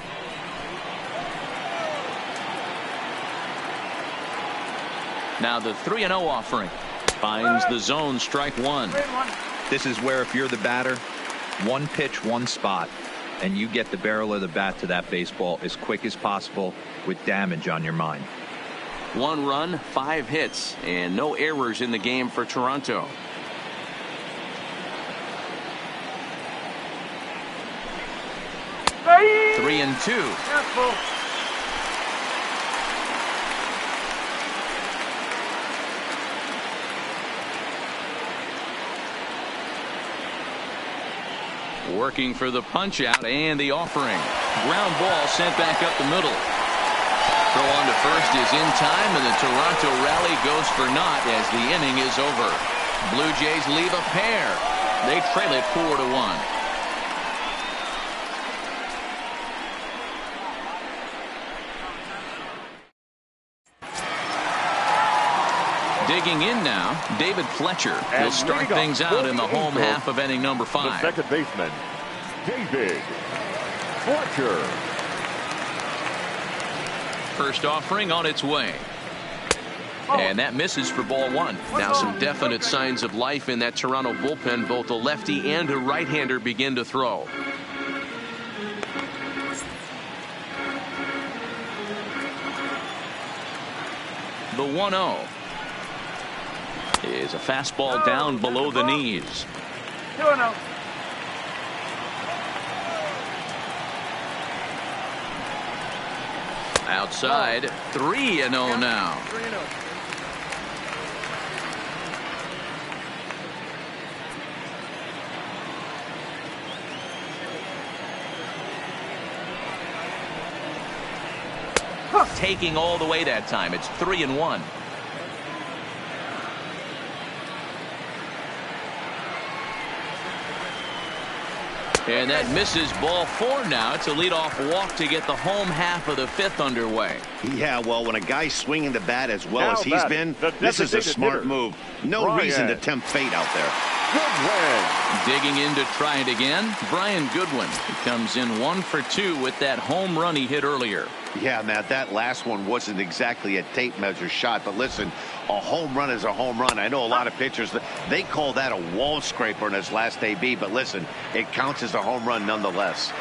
Now the 3-0 offering finds the zone, strike one. This is where if you're the batter, one pitch, one spot, and you get the barrel of the bat to that baseball as quick as possible with damage on your mind. 1 run, 5 hits, and no errors in the game for Toronto. Hey! 3-2. Careful. Working for the punch out and the offering. Ground ball sent back up the middle. Throw on to first is in time, and the Toronto rally goes for naught as the inning is over. Blue Jays leave a pair. They trail it 4-1. Digging in now, David Fletcher. He'll start things out in the home half of inning number 5. The second baseman, David Fletcher. First offering on its way. And that misses for ball 1. Now some definite signs of life in that Toronto bullpen. Both a lefty and a right-hander begin to throw. The 1-0 is a fastball down below the knees. 2-0. Outside, 3-0 now. 3-0. Taking all the way that time. It's 3-1. And that misses ball 4 now. It's a leadoff walk to get the home half of the 5th underway. Yeah, well, when a guy's swinging the bat as well Now as he's been, this is a smart hitter, move. No Brian. reason to tempt fate out there. Goodwin. Digging in to try it again, Brian Goodwin. He comes in 1 for 2 with that home run he hit earlier. Yeah, Matt, that last one wasn't exactly a tape measure shot, but listen, a home run is a home run. I know a lot of pitchers, they call that a wall scraper in his last AB, but listen, it counts as a home run nonetheless.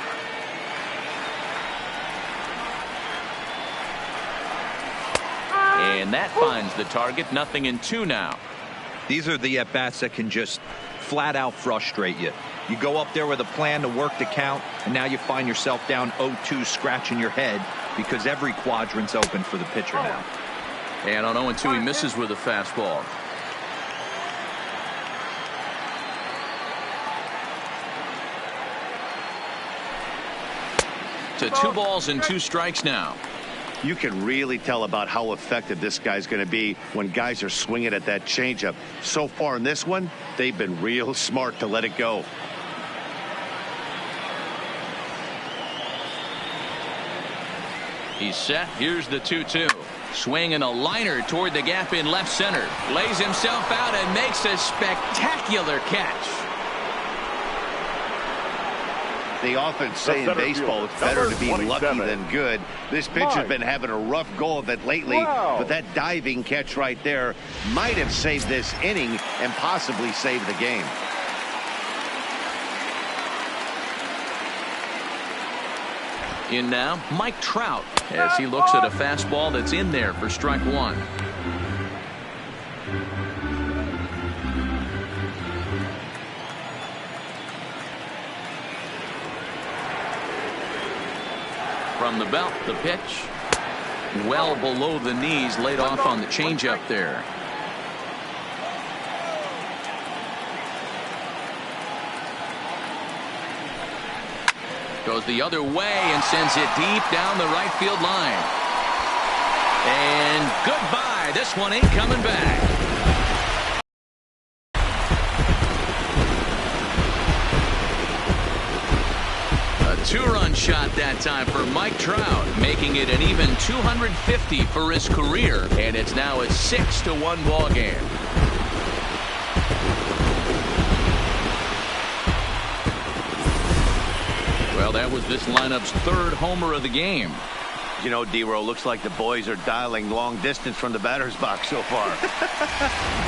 And that finds the target. 0-2 now. These are the at-bats that can just flat out frustrate you. You go up there with a plan to work the count, and now you find yourself down 0-2 scratching your head because every quadrant's open for the pitcher now. And on 0-2 he misses with a fastball. To 2 balls and 2 strikes now. You can really tell about how effective this guy's going to be when guys are swinging at that changeup. So far in this one, they've been real smart to let it go. He's set. Here's the 2-2. Swinging a liner toward the gap in left center. Lays himself out and makes a spectacular catch. They often say in baseball it's better to be lucky than good. This pitcher's been having a rough go of it lately, but that diving catch right there might have saved this inning and possibly saved the game. In now, Mike Trout, as he looks at a fastball that's in there for strike one. From the belt, the pitch. Well below the knees, laid off on the changeup there. Goes the other way and sends it deep down the right field line. And goodbye. This one ain't coming back. Two-run shot that time for Mike Trout, making it an even 250 for his career, and it's now a 6-1 ball game. Well, that was this lineup's third homer of the game. You know, D-Row, looks like the boys are dialing long distance from the batter's box so far.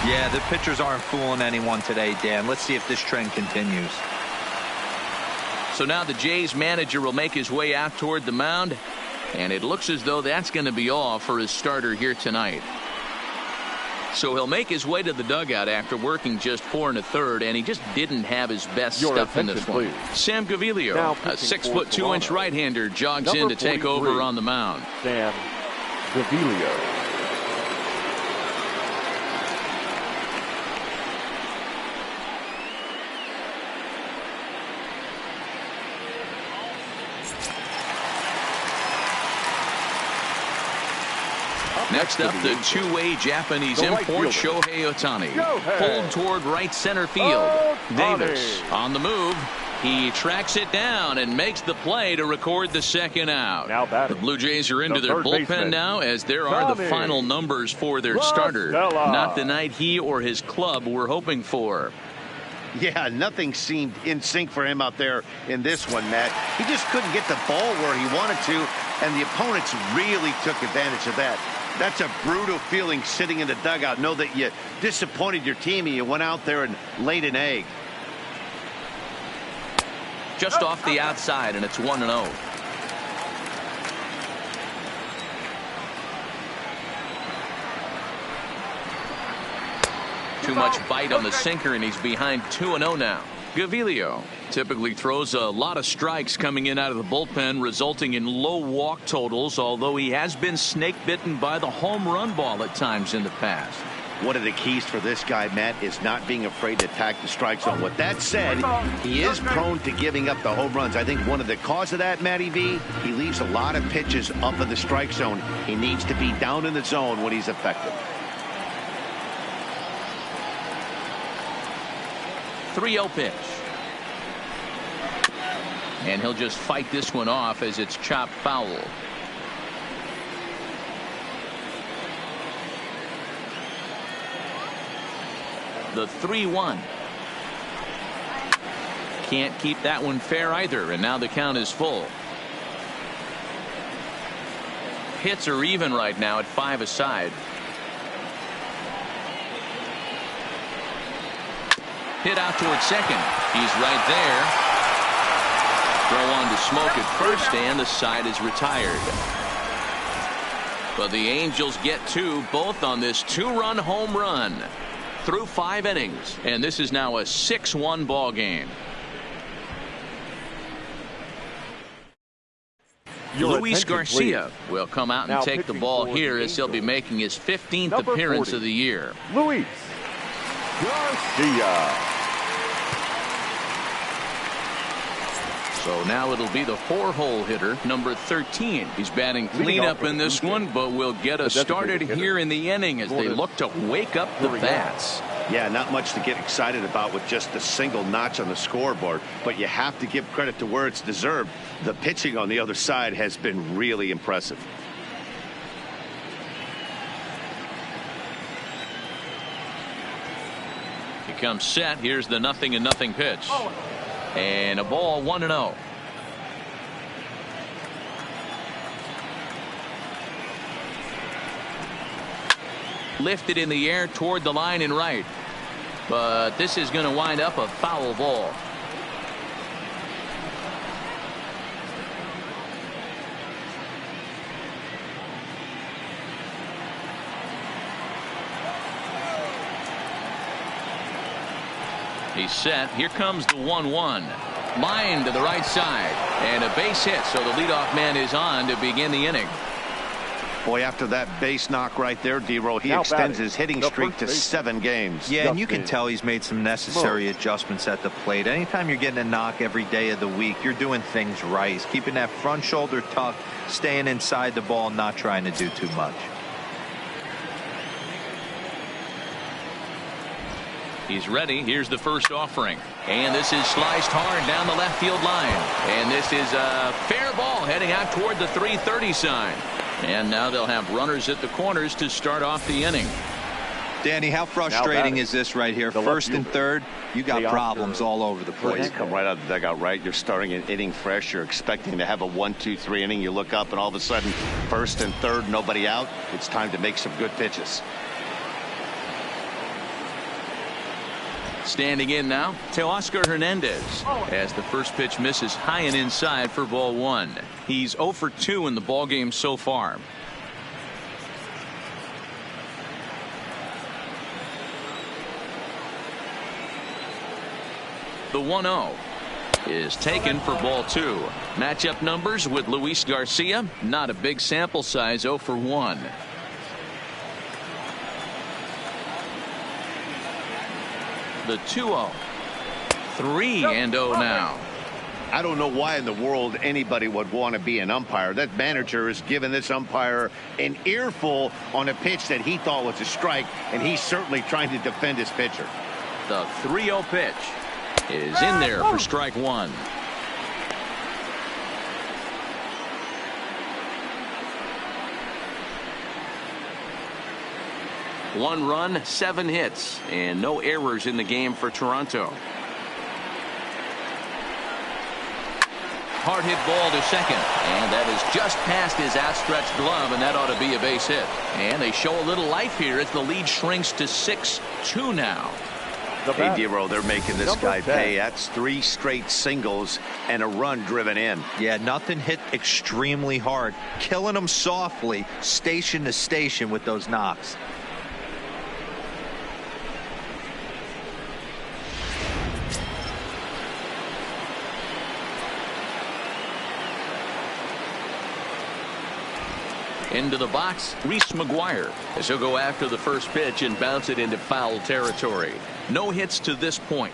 Yeah, the pitchers aren't fooling anyone today, Dan. Let's see if this trend continues. So now the Jays manager will make his way out toward the mound, and it looks as though that's going to be all for his starter here tonight. So he'll make his way to the dugout after working just 4 1/3, and he just didn't have his best stuff in this one. Sam Gaviglio, a 6'2" right-hander, jogs in to take over on the mound. Sam Gaviglio. Next up, the two-way Japanese import, Shohei Ohtani. Pulled toward right center field. Davis on the move. He tracks it down and makes the play to record the second out. The Blue Jays are into their bullpen now, as there are the final numbers for their starter. Not the night he or his club were hoping for. Yeah, nothing seemed in sync for him out there in this one, Matt. He just couldn't get the ball where he wanted to, and the opponents really took advantage of that. That's a brutal feeling sitting in the dugout. Know that you disappointed your team and you went out there and laid an egg. Just off the outside, and it's 1-0. Too much bite on the sinker, and he's behind 2-0 now. Gaviglio typically throws a lot of strikes coming in out of the bullpen, resulting in low walk totals, although he has been snake bitten by the home run ball at times in the past. One of the keys for this guy, Matt, is not being afraid to attack the strike zone. With that said, he is prone to giving up the home runs. I think one of the cause of that, Matty V, he leaves a lot of pitches up in the strike zone. He needs to be down in the zone when he's effective. 3-0 pitch. And he'll just fight this one off as it's chopped foul. The 3-1. Can't keep that one fair either, and now the count is full. Hits are even right now at 5 aside. Hit out towards second. He's right there. Throw on to smoke at first, and the side is retired. But the Angels get two, both on this 2-run home run through 5 innings, and this is now a 6-1 ball game. Luis Garcia will come out and take the ball here, as he'll be making his 15th appearance of the year. Luis Garcia. So now it'll be the 4-hole hitter, number 13. He's batting cleanup in this one, but will get us started here in the inning as they look to wake up the bats. Yeah, not much to get excited about with just a single notch on the scoreboard, but you have to give credit to where it's deserved. The pitching on the other side has been really impressive. He comes set. Here's the 0-0 pitch. And a ball, 1-0. Lifted in the air toward the line and right. But this is going to wind up a foul ball. He's set. Here comes the 1-1. Line to the right side. And a base hit, so the leadoff man is on to begin the inning. Boy, after that base knock right there, D-Roll, he extends his hitting streak to 7 games. Yeah, and you can tell he's made some necessary adjustments at the plate. Anytime you're getting a knock every day of the week, you're doing things right. He's keeping that front shoulder tucked, staying inside the ball, not trying to do too much. He's ready. Here's the first offering. And this is sliced hard down the left field line. And this is a fair ball heading out toward the 330 sign. And now they'll have runners at the corners to start off the inning. Danny, how frustrating is this right here? First and third, you got problems all over the place. Come right out of the dugout, right? You're starting an inning fresh. You're expecting to have a 1-2-3 inning. You look up and all of a sudden, first and third, nobody out. It's time to make some good pitches. Standing in now, Teoscar Hernandez, as the first pitch misses high and inside for ball 1. He's 0 for 2 in the ballgame so far. The 1-0 is taken for ball 2. Matchup numbers with Luis Garcia, not a big sample size, 0 for 1. The 2-0. 3-0 now. I don't know why in the world anybody would want to be an umpire. That manager has given this umpire an earful on a pitch that he thought was a strike, and he's certainly trying to defend his pitcher. The 3-0 pitch is in there for strike 1. One run, 7 hits, and no errors in the game for Toronto. Hard hit ball to second, and that is just past his outstretched glove, and that ought to be a base hit. And they show a little life here as the lead shrinks to 6-2 now. Hey, D-Roll, they're making this guy pay. That's 3 straight singles and a run driven in. Yeah, nothing hit extremely hard. Killing them softly, station to station with those knocks. Into the box, Reese McGuire, as he'll go after the first pitch and bounce it into foul territory. No hits to this point.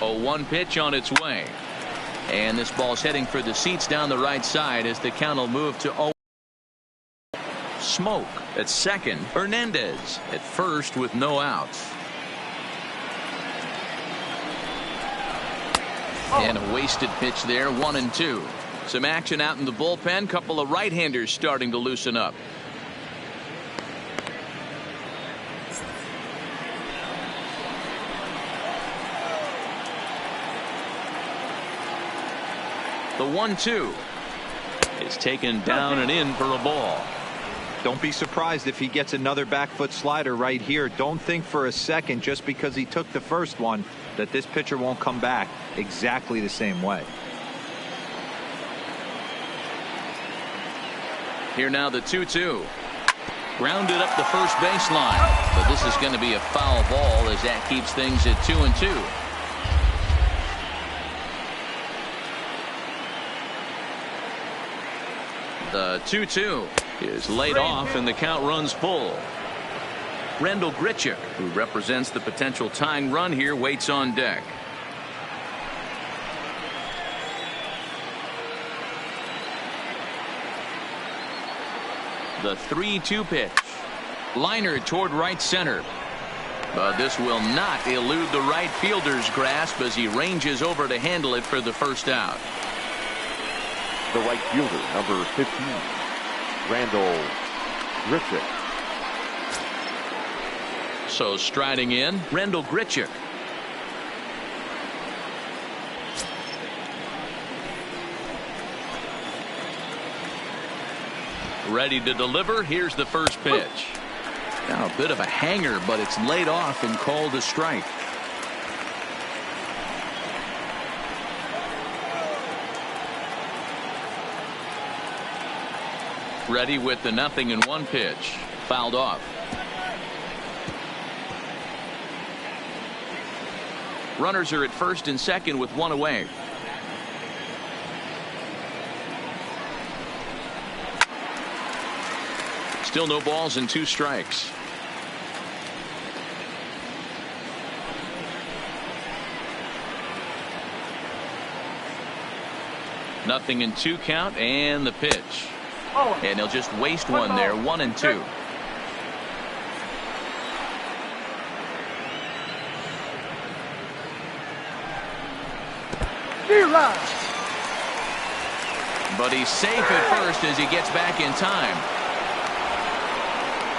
A 1 pitch on its way. And this ball's heading for the seats down the right side as the count will move to 0. Smoke at second. Hernandez at first with no outs. And a wasted pitch there, 1-2. Some action out in the bullpen. Couple of right-handers starting to loosen up. The 1-2 is taken down and in for a ball. Don't be surprised if he gets another back foot slider right here. Don't think for a second, just because he took the first one, that this pitcher won't come back exactly the same way. Here now the 2-2. Grounded up the first baseline. But this is going to be a foul ball as that keeps things at 2-2. The 2-2 is laid off and the count runs full. Rendell Grichuk, who represents the potential tying run here, waits on deck. The 3-2 pitch. Liner toward right center. But this will not elude the right fielder's grasp as he ranges over to handle it for the first out. The right fielder, number 15, Rendell Grichuk. So striding in, Rendell Grichuk. Ready to deliver. Here's the first pitch. Now a bit of a hanger, but it's laid off and called a strike. Ready with the 0-1 pitch. Fouled off. Runners are at first and second with one away. Still no balls and 2 strikes. Nothing in 2 count and the pitch. And he'll just waste one there. 1-2. But he's safe at first as he gets back in time.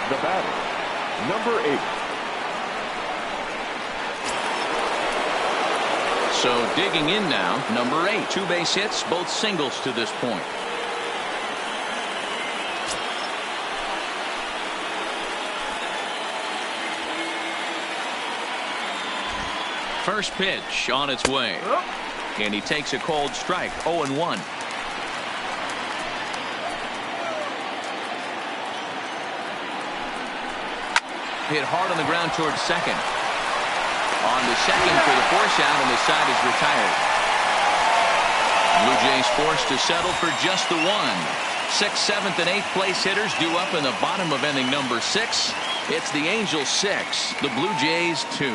The batter, number 8. So digging in now, number 8. 2 base hits, both singles to this point. First pitch on its way. And he takes a cold strike. 0-1. Hit hard on the ground towards second. On the second for the force out, and the side is retired. Blue Jays forced to settle for just the 1. 6th, 7th, and 8th place hitters due up in the bottom of inning number 6. It's the Angels 6, the Blue Jays 2.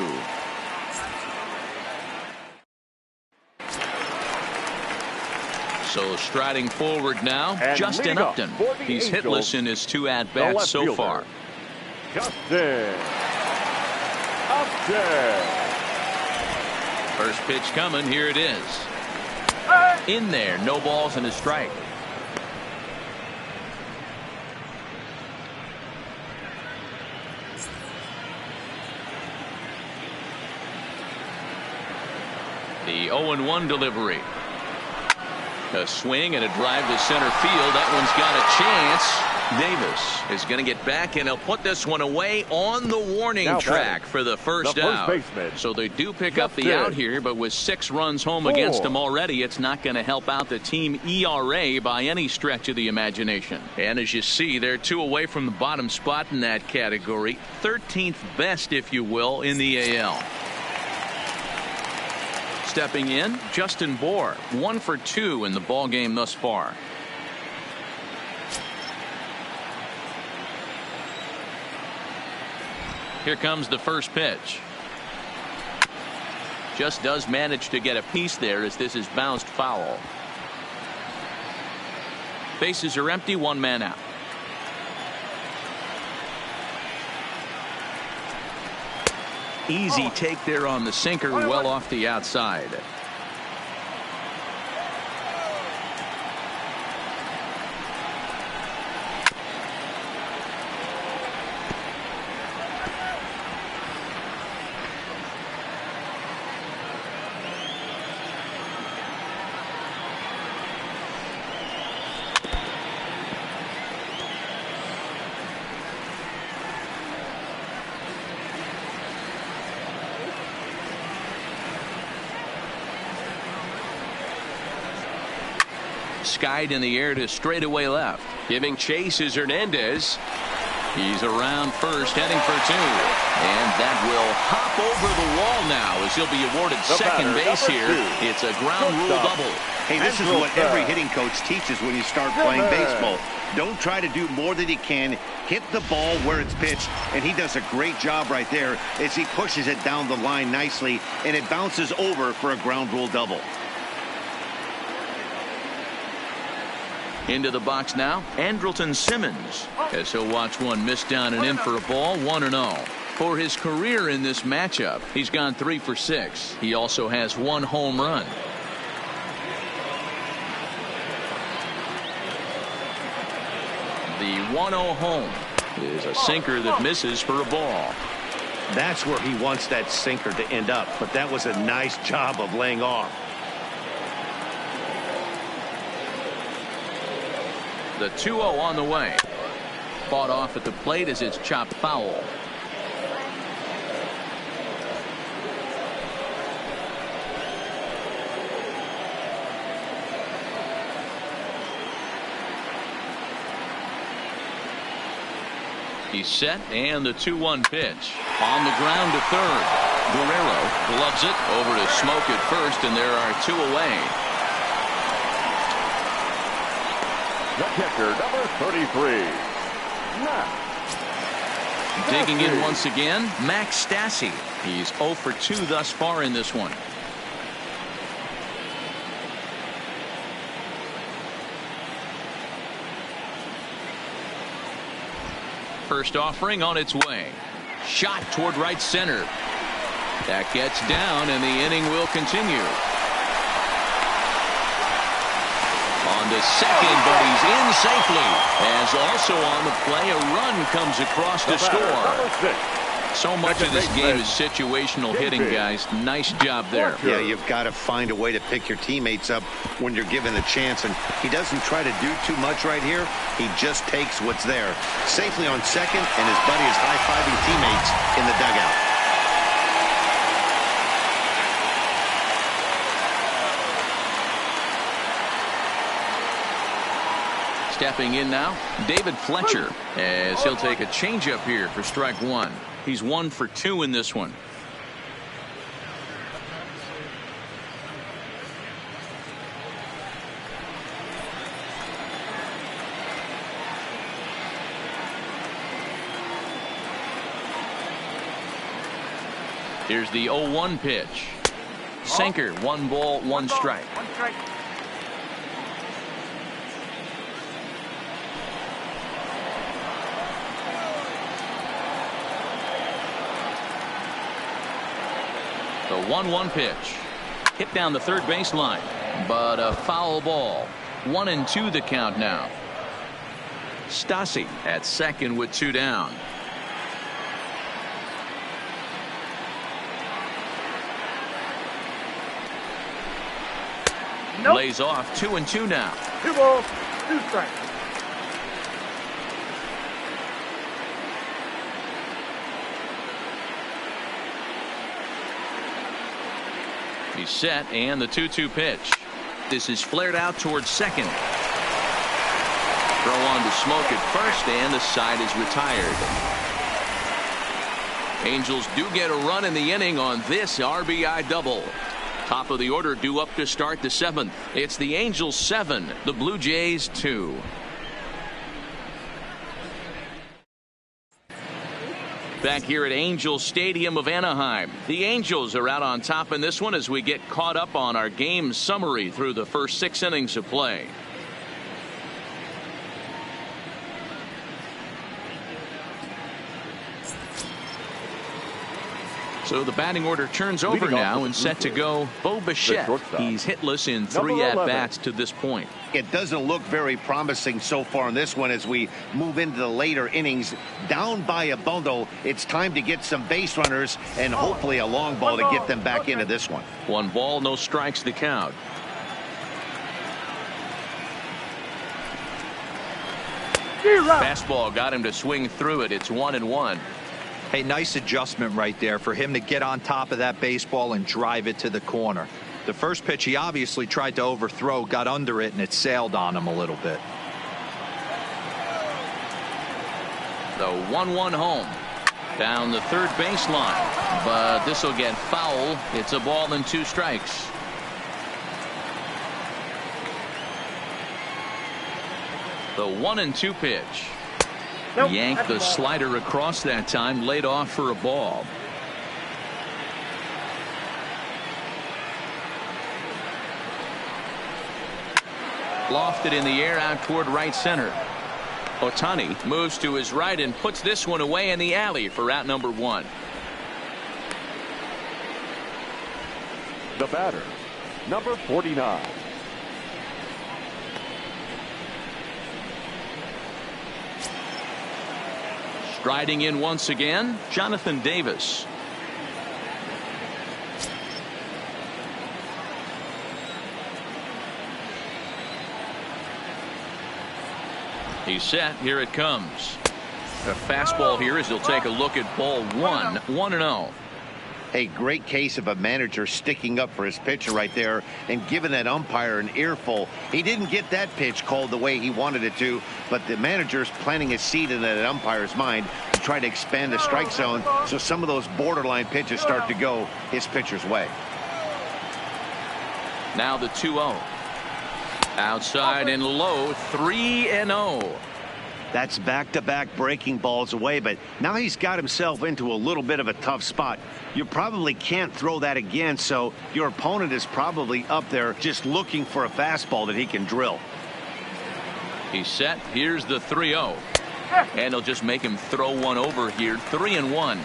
So striding forward now, and Justin Upton. He's hitless in his 2 at-bats so far. Justin Upton. First pitch coming. Here it is. In there. No balls and a strike. The 0-1 delivery. A swing and a drive to center field. That one's got a chance. Davis is going to get back, and he'll put this one away on the warning track for the first out. So they do pick up the out here, but with 6 runs home against them already, it's not going to help out the team ERA by any stretch of the imagination. And as you see, they're 2 away from the bottom spot in that category. 13th best, if you will, in the AL. Stepping in, Justin Bour, 1 for 2 in the ball game thus far. Here comes the first pitch. Just does manage to get a piece there as this is bounced foul. Bases are empty, 1 man out. Easy take there on the sinker, well off the outside. Skied in the air to straightaway left. Giving chase is Hernandez. He's around first, heading for 2. And that will hop over the wall now as he'll be awarded second base here. It's a ground rule double. Hey, this is what every hitting coach teaches when you start playing baseball. Don't try to do more than you can. Hit the ball where it's pitched, and he does a great job right there as he pushes it down the line nicely, and it bounces over for a ground rule double. Into the box now, Andrelton Simmons, as he'll watch one miss down and in for a ball. 1-0. For his career in this matchup, he's gone 3 for 6. He also has 1 home run. The 1-0 home is a sinker that misses for a ball. That's where he wants that sinker to end up, but that was a nice job of laying off. The 2-0 on the way. Fought off at the plate as it's chopped foul. He's set, and the 2-1 pitch. On the ground to third. Guerrero gloves it over to Smoke at first, and there are 2 away. The catcher, number 33, Max. Digging in once again, Max Stassi. He's 0 for 2 thus far in this one. First offering on its way. Shot toward right center. That gets down, and the inning will continue. On to second, but he's in safely. As also on the play, a run comes across to score. So much of this game is situational hitting, guys. Nice job there. Yeah, you've got to find a way to pick your teammates up when you're given the chance, and he doesn't try to do too much right here. He just takes what's there. Safely on second, and his buddy is high-fiving teammates in the dugout. Stepping in now, David Fletcher, as he'll take a changeup here for strike 1. He's 1 for 2 in this one. Here's the 0-1 pitch. Sinker, 1 ball, 1 strike. The 1-1 pitch. Hit down the third baseline, but a foul ball. 1-2 the count now. Stassi at second with 2 down. Nope. Lays off 2-2 now. 2 balls, 2 strikes. He's set, and the 2-2 pitch. This is flared out towards second. Throw on to Smoke at first, and the side is retired. Angels do get a run in the inning on this RBI double. Top of the order due up to start the 7th. It's the Angels 7, the Blue Jays 2. Back here at Angel Stadium of Anaheim. The Angels are out on top in this one as we get caught up on our game summary through the first 6 innings of play. So the batting order turns over now and set to go Bo Bichette. He's hitless in 3 at-bats to this point. It doesn't look very promising so far in this one as we move into the later innings. Down by a bundle, it's time to get some base runners and hopefully a long ball to get them back into this one. 1 ball, no strikes the count. Fastball got him to swing through it. It's 1-1. Hey, nice adjustment right there for him to get on top of that baseball and drive it to the corner. The first pitch he obviously tried to overthrow, got under it, and it sailed on him a little bit. The 1-1 home. Down the third baseline. But this will get foul. It's a ball and 2 strikes. The 1-2 pitch. Nope, Yanked the slider across that time, laid off for a ball. Lofted in the air out toward right center. Ohtani moves to his right and puts this one away in the alley for out number 1. The batter, number 49. Striding in once again, Jonathan Davis. He's set. Here it comes. A fastball here as he'll take a look at ball 1. 1-0. A great case of a manager sticking up for his pitcher right there and giving that umpire an earful. He didn't get that pitch called the way he wanted it to, but the manager's planting a seed in that umpire's mind to try to expand the strike zone so some of those borderline pitches start to go his pitcher's way. Now the 2-0. Outside and low, 3-0. That's back-to-back breaking balls away, but now he's got himself into a little bit of a tough spot. You probably can't throw that again, so your opponent is probably up there just looking for a fastball that he can drill. He's set. Here's the 3-0. And he'll just make him throw one over here. 3-1.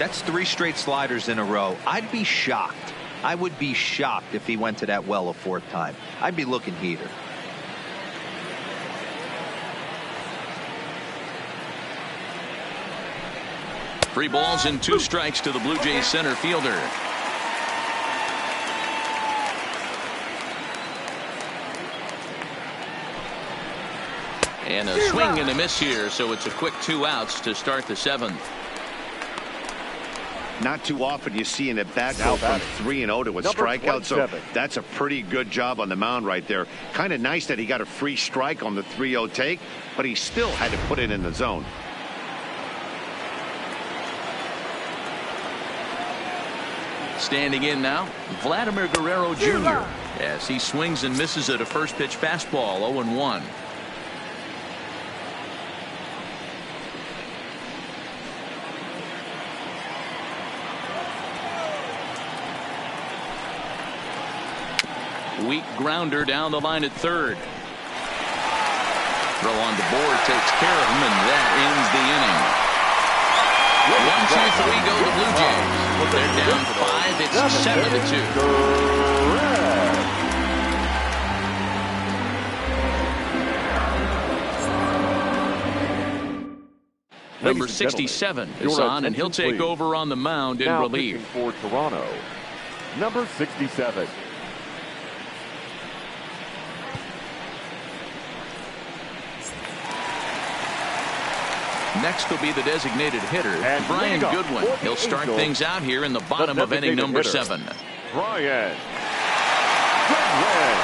That's 3 straight sliders in a row. I'd be shocked. I would be shocked if he went to that well a 4th time. I'd be looking heater. 3 balls and 2 strikes to the Blue Jays center fielder. And a swing and a miss here, so it's a quick 2 outs to start the 7th. Not too often you see an at-bat go from 3-0 to a strikeout, so that's a pretty good job on the mound right there. Kind of nice that he got a free strike on the 3-0 take, but he still had to put it in the zone. Standing in now, Vladimir Guerrero Jr. as he swings and misses at a first pitch fastball. 0-1. Weak grounder down the line at third. Throw on the board takes care of him, and that ends the inning. 1-2-3 go the Blue Jays. They're down 5. It's 7-2. Number 67 is on, and he'll take over on the mound in relief. For Toronto, number 67. Next will be the designated hitter, Brian Goodwin. He'll start things out here in the bottom of inning number 7. Brian Goodwin.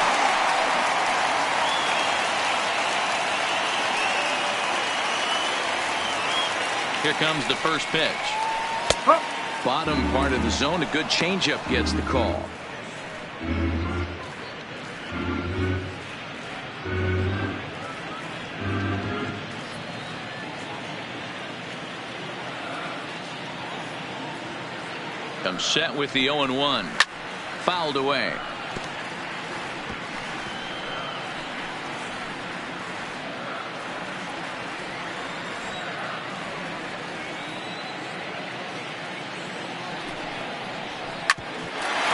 Here comes the first pitch. Bottom part of the zone, a good changeup gets the call. Comes set with the 0-1. Fouled away.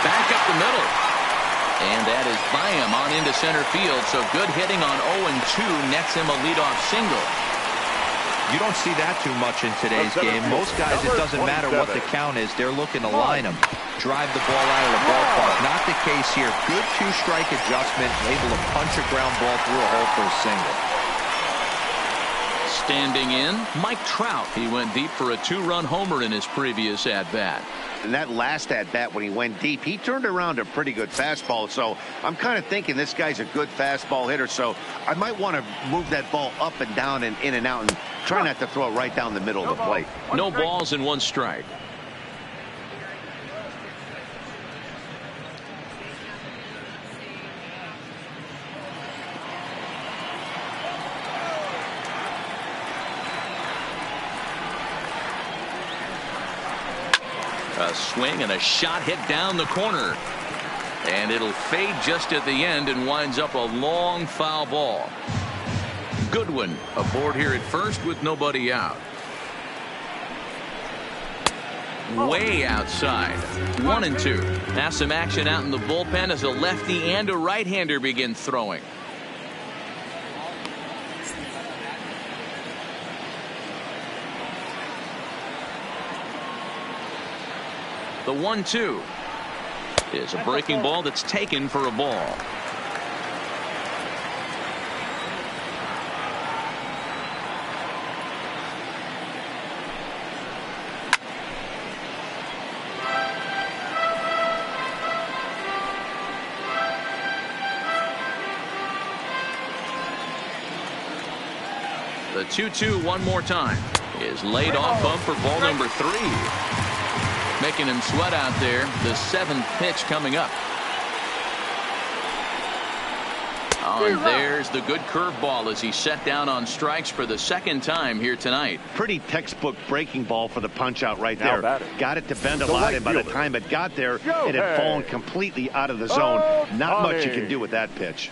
Back up the middle. And that is by him on into center field. So good hitting on 0-2 nets him a leadoff single. You don't see that too much in today's game. Most guys, it doesn't matter what the count is. They're looking to line them, drive the ball out of the ballpark. Not the case here. Good 2-strike adjustment, able to punch a ground ball through a hole for a single. Standing in, Mike Trout. He went deep for a 2-run homer in his previous at-bat. And that last at-bat when he went deep, he turned around a pretty good fastball. So I'm kind of thinking this guy's a good fastball hitter. So I might want to move that ball up and down and in and out and try not to throw it right down the middle of the plate. No balls and 1 strike. A swing and a shot hit down the corner. And it'll fade just at the end and winds up a long foul ball. Goodwin aboard here at first with nobody out. Way outside. 1-2. Now some action out in the bullpen as a lefty and a right-hander begin throwing. The 1-2 is a breaking ball that's taken for a ball. The 2-2 one more time is laid off bump for ball number 3. Making him sweat out there. The 7th pitch coming up. Oh, and there's the good curveball as he set down on strikes for the 2nd time here tonight. Pretty textbook breaking ball for the punch out right there. Got it to bend a lot, and by the time it got there, it had fallen completely out of the zone. Not much you can do with that pitch.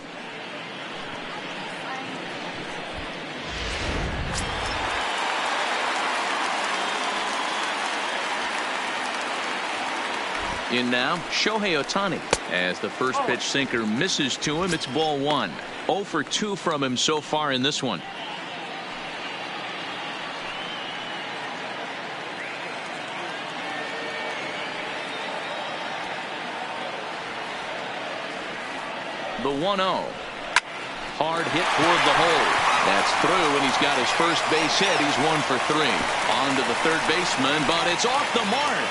In now, Shohei Ohtani. As the first pitch sinker misses to him, it's ball 1. 0 for 2 from him so far in this one. The 1-0. Hard hit toward the hole. That's through, and he's got his first base hit. He's 1 for 3. On to the third baseman, but it's off the mark.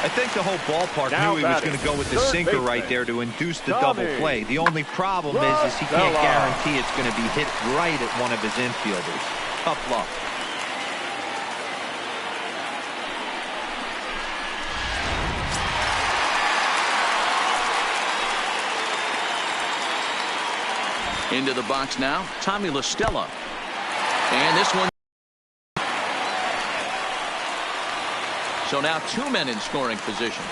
I think the whole ballpark knew he was going to go with the sinker right there to induce the double play. The only problem is he can't guarantee it's going to be hit right at one of his infielders. Tough luck. Into the box now, Tommy La Stella. And this one. So now 2 men in scoring position.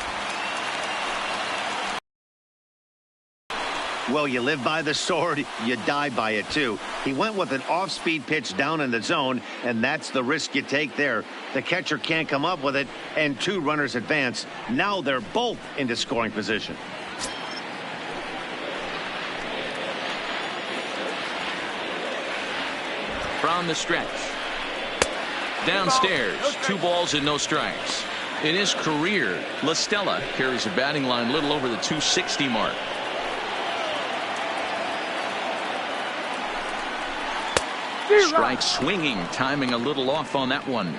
Well, you live by the sword, you die by it too. He went with an off-speed pitch down in the zone, and that's the risk you take there. The catcher can't come up with it, and 2 runners advance. Now they're both into scoring position. From the stretch. Downstairs, 2 balls and no strikes. In his career, La Stella carries a batting line a little over the 260 mark. Strike swinging, timing a little off on that one.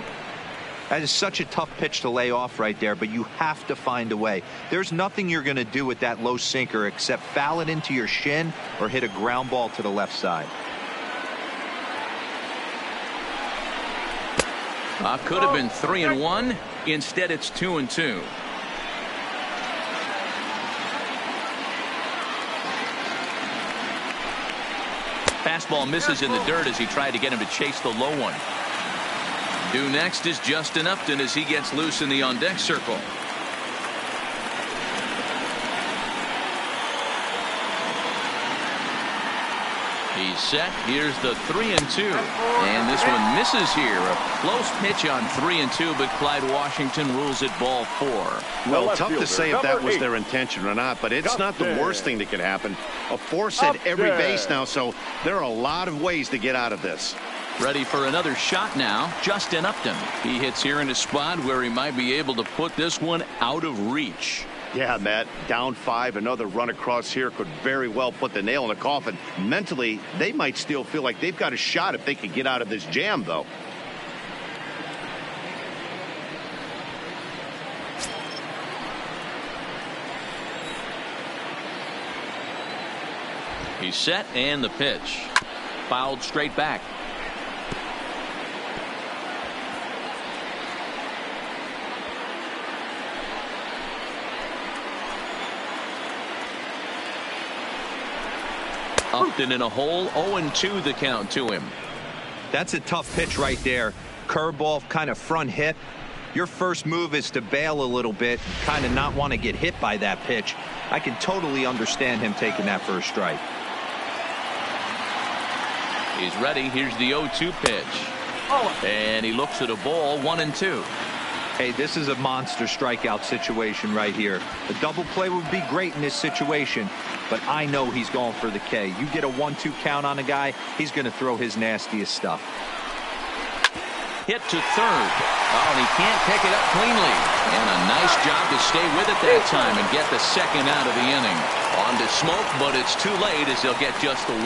That is such a tough pitch to lay off right there, but you have to find a way. There's nothing you're going to do with that low sinker except foul it into your shin or hit a ground ball to the left side. Could have been 3-1. Instead, it's 2-2. Fastball misses in the dirt as he tried to get him to chase the low one. Due next is Justin Upton as he gets loose in the on-deck circle. He's set. Here's the 3-2. And this one misses here. A close pitch on 3-2, but Clyde Washington rules it ball 4. Well, tough to say if that was their intention or not, but it's not the worst thing that could happen. A force at every base now, so there are a lot of ways to get out of this. Ready for another shot now, Justin Upton. He hits here in a spot where he might be able to put this one out of reach. Yeah, Matt, down 5, another run across here could very well put the nail in the coffin. Mentally, they might still feel like they've got a shot if they could get out of this jam, though. He's set, and the pitch. Fouled straight back. Upton in a hole, 0-2 the count to him. That's a tough pitch right there. Curveball, kind of front hip. Your first move is to bail a little bit, kind of not want to get hit by that pitch. I can totally understand him taking that first strike. He's ready. Here's the 0-2 pitch. And he looks at a ball, 1-2. Hey, this is a monster strikeout situation right here. A double play would be great in this situation, but I know he's going for the K. You get a 1-2 count on a guy, he's going to throw his nastiest stuff. Hit to third. Oh, and he can't pick it up cleanly. And a nice job to stay with it that time and get the second out of the inning. On to smoke, but it's too late as he'll get just the 1.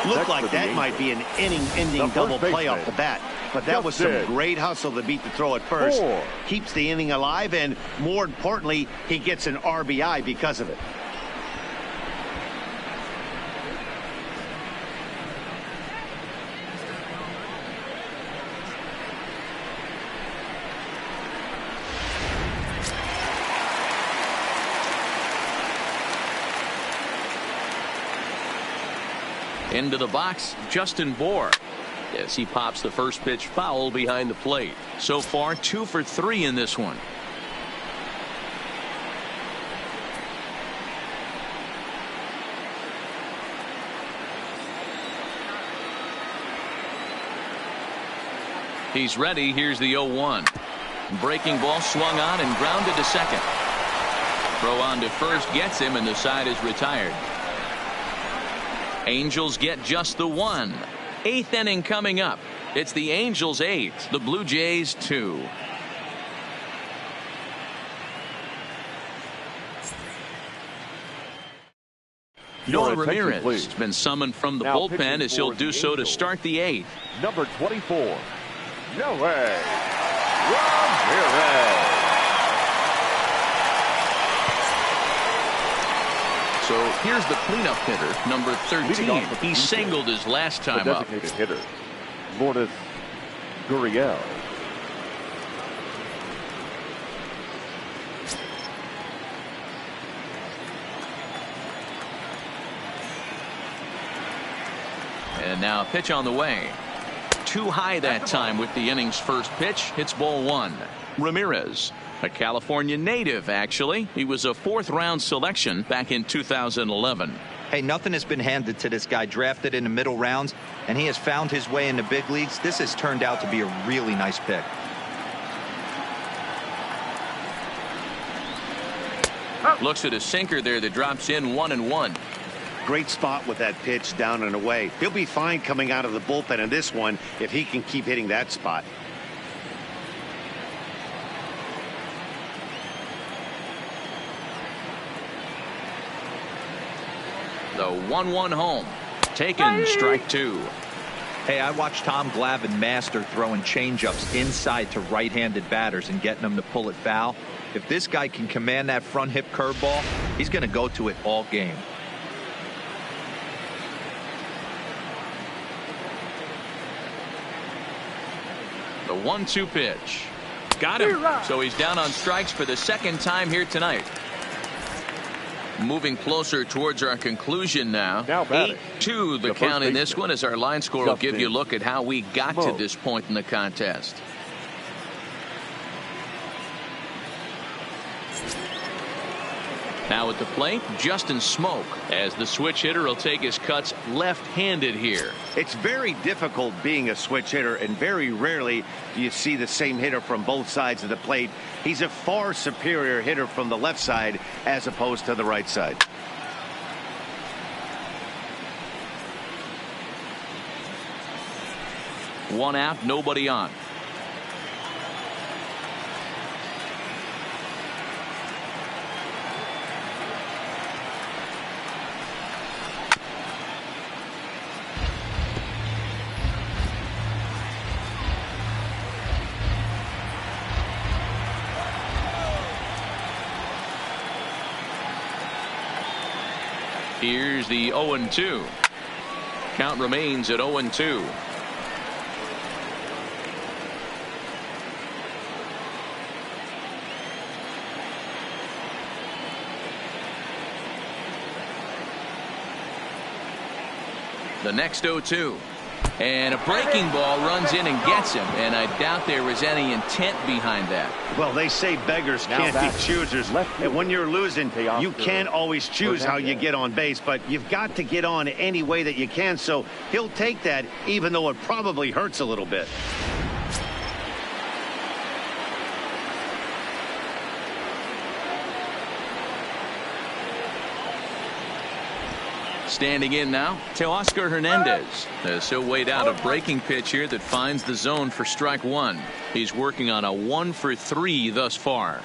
Looked like that might be an inning-ending double play off the bat. But that was some great hustle to beat the throw at first. Keeps the inning alive, and more importantly, he gets an RBI because of it. Into the box, Justin Bohr. As he pops the first pitch foul behind the plate. So far, 2 for 3 in this one. He's ready. Here's the 0-1. Breaking ball swung on and grounded to second. Throw on to first gets him, and the side is retired. Angels get just the 1. 8th inning coming up. It's the Angels 8, the Blue Jays 2. Noah Ramirez has been summoned from the bullpen as he'll do so to start the 8th. Number 24, Noah Ramirez. So here's the cleanup hitter, number 13. He singled his last time the up. designated hitter, Lourdes Gurriel. And now a pitch on the way. Too high that time with the inning's first pitch. Hits ball 1. Ramirez, a California native, actually. He was a 4th-round selection back in 2011. Hey, nothing has been handed to this guy. Drafted in the middle rounds, and he has found his way in the big leagues. This has turned out to be a really nice pick. Looks at a sinker there that drops in 1-1. Great spot with that pitch down and away. He'll be fine coming out of the bullpen in this one if he can keep hitting that spot. The 1-1 home. Taken, strike 2. Hey, I watched Tom Glavine master throwing changeups inside to right-handed batters and getting them to pull it foul. If this guy can command that front hip curveball, he's going to go to it all game. The 1-2 pitch. Got him. So he's down on strikes for the second time here tonight. Moving closer towards our conclusion now. 8-2 the count in this one, as our line score will give you a look at how we got to this point in the contest. Now at the plate, Justin Smoke, as the switch hitter will take his cuts left-handed here. It's very difficult being a switch hitter, and very rarely do you see the same hitter from both sides of the plate. He's a far superior hitter from the left side as opposed to the right side. One out, nobody on. Here's the 0-2. Count remains at 0-2. The next 0-2. And a breaking ball runs in and gets him, and I doubt there was any intent behind that. Well, they say beggars can't be choosers, and when you're losing, you can't always choose how you get on base, but you've got to get on any way that you can, so he'll take that, even though it probably hurts a little bit. Standing in now, Teoscar Hernandez. As he'll wait out a breaking pitch here that finds the zone for strike 1. He's working on a 1 for 3 thus far.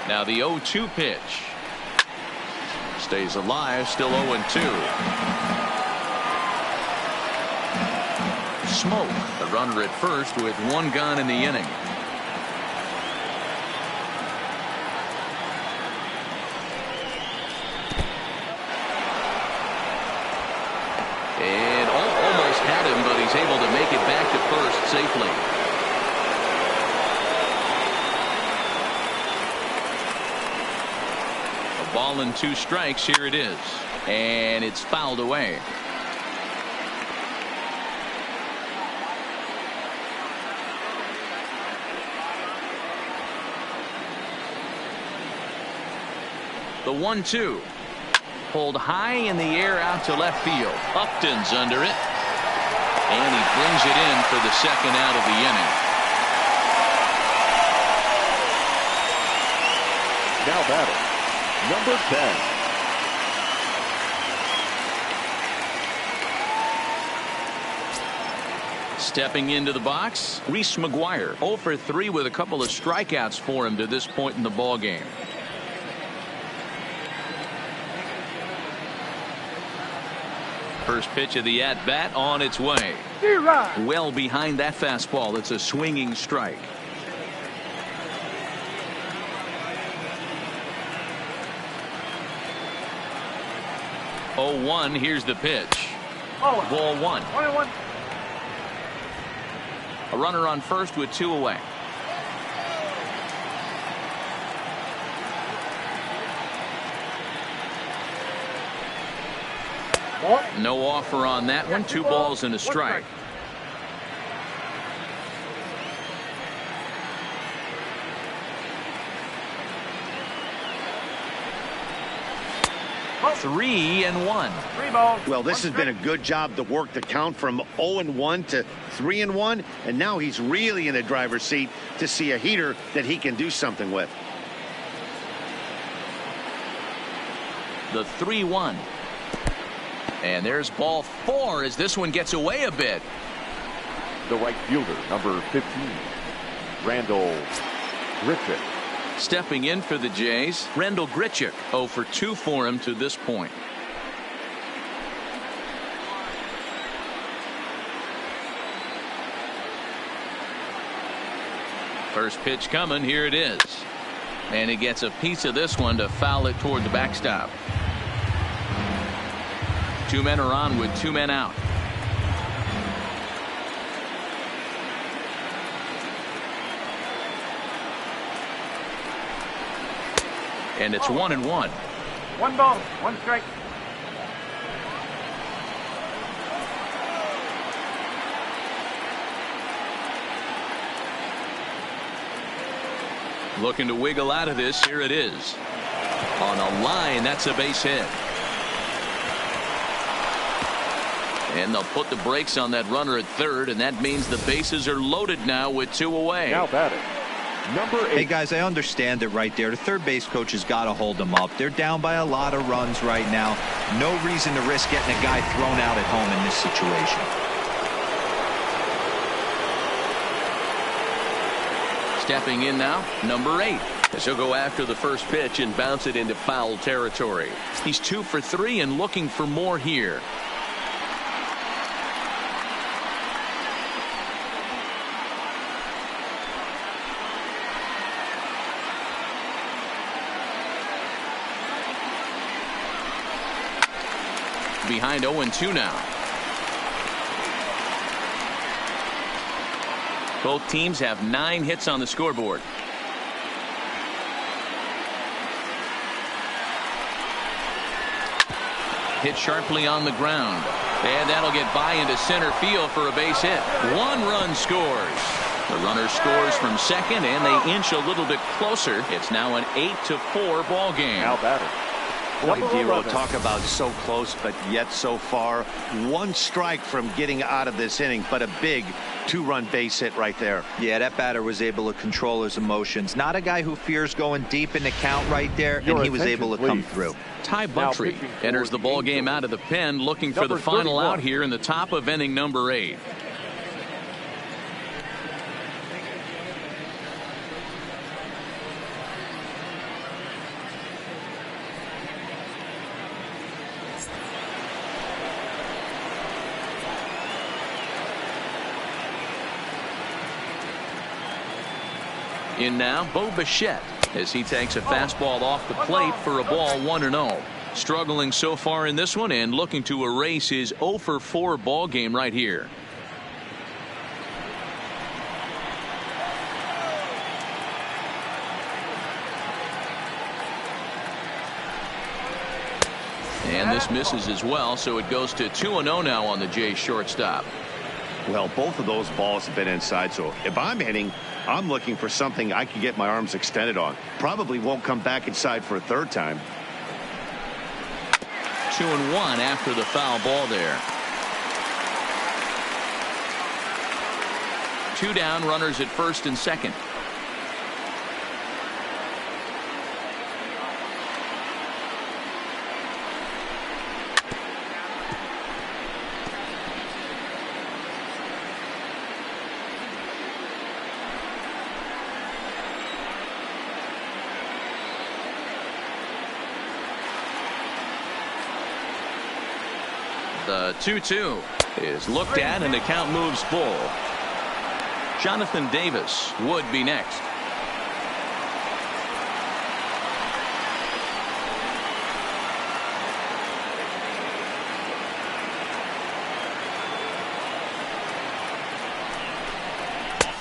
Now the 0-2 pitch. Stays alive, still 0-2. Smoke, a runner at first with 1 gone in the inning. And almost had him, but he's able to make it back to first safely. A ball and 2 strikes. Here it is. And it's fouled away. The 1-2. Pulled high in the air out to left field. Upton's under it. And he brings it in for the second out of the inning. Now batting, number 10. Stepping into the box, Reese McGuire. 0 for 3 with a couple of strikeouts for him to this point in the ball game. First pitch of the at-bat on its way. Well behind that fastball. It's a swinging strike. Oh, 1. Here's the pitch. Ball 1. A runner on first with 2 away. No offer on that one. 2 balls and a strike. Three and 1. 3 balls. Well, this has been a good job to work the count from 0-1 to 3-1, and now he's really in the driver's seat to see a heater that he can do something with. The 3-1. And there's ball 4 as this one gets away a bit. The right fielder, number 15, Randall Griffith. Stepping in for the Jays, Randall Grichuk. 0 for 2 for him to this point. First pitch coming. Here it is. And he gets a piece of this one to foul it toward the backstop. 2 men are on with 2 men out. And it's 1-1. 1 ball, 1 strike. Looking to wiggle out of this. Here it is. On a line, that's a base hit. And they'll put the brakes on that runner at third, and that means the bases are loaded now with 2 away. Now batting, number 8. Hey guys, I understand it right there. The third base coach has got to hold them up. They're down by a lot of runs right now. No reason to risk getting a guy thrown out at home in this situation. Stepping in now, number 8. As he'll go after the first pitch and bounce it into foul territory. He's 2 for 3 and looking for more here. Behind 0-2 now. Both teams have 9 hits on the scoreboard. Hit sharply on the ground. And that'll get by into center field for a base hit. 1 run scores. The runner scores from second, and they inch a little bit closer. It's now an 8-4 ball game. Now batting, Boy, number Dero, 11. talk about so close, but yet so far. 1 strike from getting out of this inning, but a big 2-run base hit right there. Yeah, that batter was able to control his emotions. Not a guy who fears going deep in the count right there, Your and he was attention, able to come please. through. Ty Buttry pitching for enters the ball the game Angels, out of the pen, looking for number the final 31. out here in the top of inning number 8. In now, Bo Bichette, as he takes a fastball off the plate for a ball 1-0. Struggling so far in this one and looking to erase his 0 for 4 ball game right here. And this misses as well, so it goes to 2-0 now on the Jays shortstop. Well, both of those balls have been inside, so if I'm hitting, I'm looking for something I can get my arms extended on. Probably won't come back inside for a third time. 2-1 after the foul ball there. 2 down, runners at first and second. The 2-2 is looked at and the count moves full. Jonathan Davis would be next.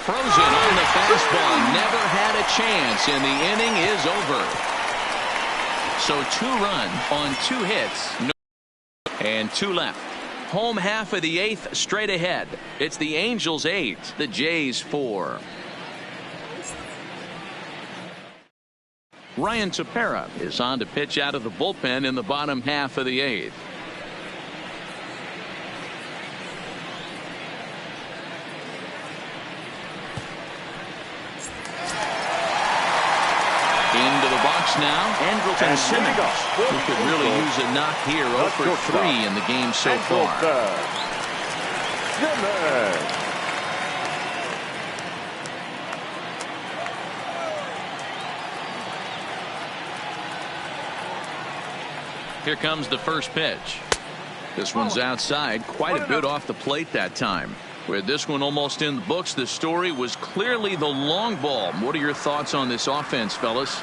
Frozen on the fastball. Never had a chance, and the inning is over. So 2 runs on 2 hits. And 2 left. Home half of the 8th straight ahead. It's the Angels 8, the Jays 4. Ryan Tepera is on to pitch out of the bullpen in the bottom half of the 8th. Into the box now, Andrelton Simmons, who could really use a knock here. 0 for 3 in the game so far. Here comes the first pitch. This one's outside, quite a bit off the plate that time. With this one almost in the books, the story was clearly the long ball. What are your thoughts on this offense, fellas?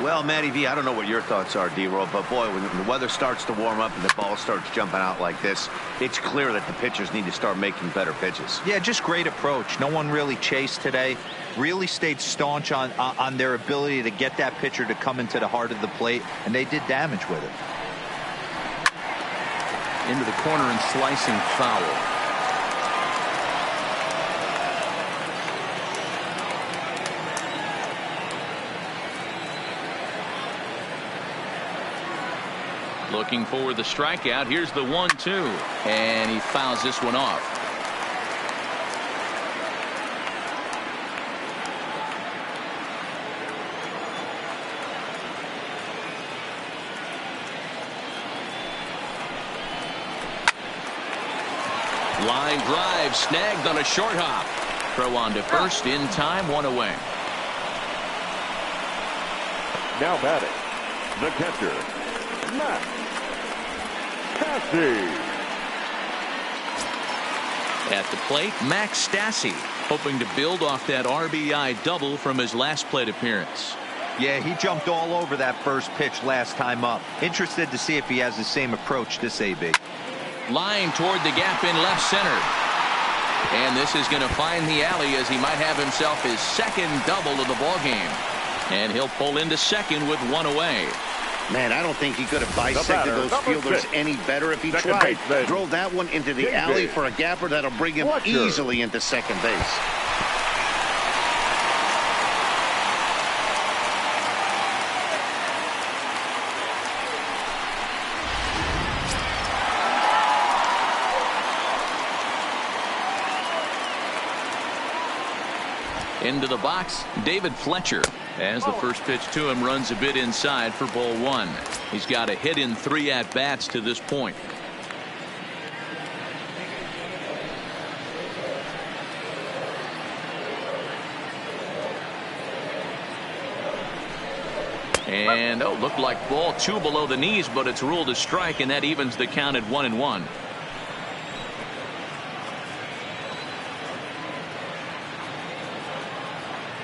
Well, Matty V, I don't know what your thoughts are, D-Roll, but boy, when the weather starts to warm up and the ball starts jumping out like this, it's clear that the pitchers need to start making better pitches. Yeah, just great approach. No one really chased today. Really stayed staunch on their ability to get that pitcher to come into the heart of the plate, and they did damage with it. Into the corner and slicing foul. Looking for the strikeout. Here's the 1-2, and he fouls this one off. Line drive snagged on a short hop. Throw on to first in time, 1 away. Now batting, the catcher, Matt Stassi. At the plate, Max Stassi, hoping to build off that RBI double from his last plate appearance. Yeah, he jumped all over that first pitch last time up. Interested to see if he has the same approach this AB. Line toward the gap in left center. And this is going to find the alley as he might have himself his second double of the ball game. And he'll pull into second with 1 away. Man, I don't think he could have bisected those fielders any better if he tried. Drove that one into the alley for a gapper that'll bring him easily into second base. Into the box, David Fletcher. As the first pitch to him runs a bit inside for ball 1. He's got a hit in 3 at-bats to this point. And looked like ball 2 below the knees, but it's ruled a strike, and that evens the count at 1-1.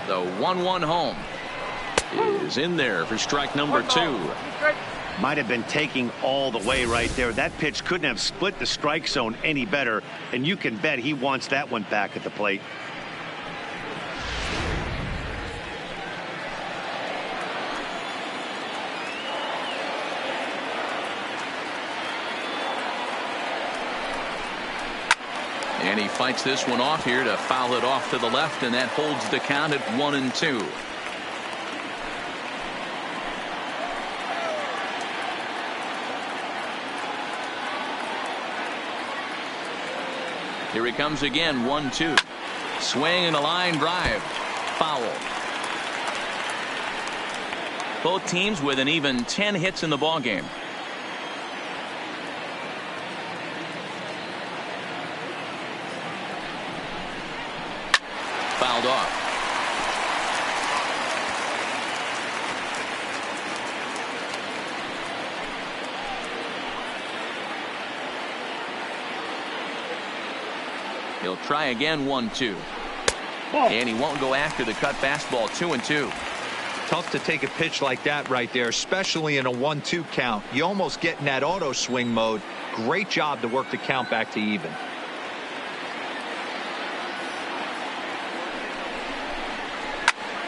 The 1-1 home is in there for strike number 2. Might have been taking all the way right there. That pitch couldn't have split the strike zone any better, and you can bet he wants that one back at the plate. And he fights this one off here to foul it off to the left, and that holds the count at 1-2. Here he comes again, 1-2. Swing and a line drive. Foul. Both teams with an even 10 hits in the ballgame. Fouled off. He'll try again, 1-2. And he won't go after the cut fastball, 2-2. Tough to take a pitch like that right there, especially in a 1-2 count. You almost get in that auto swing mode. Great job to work the count back to even.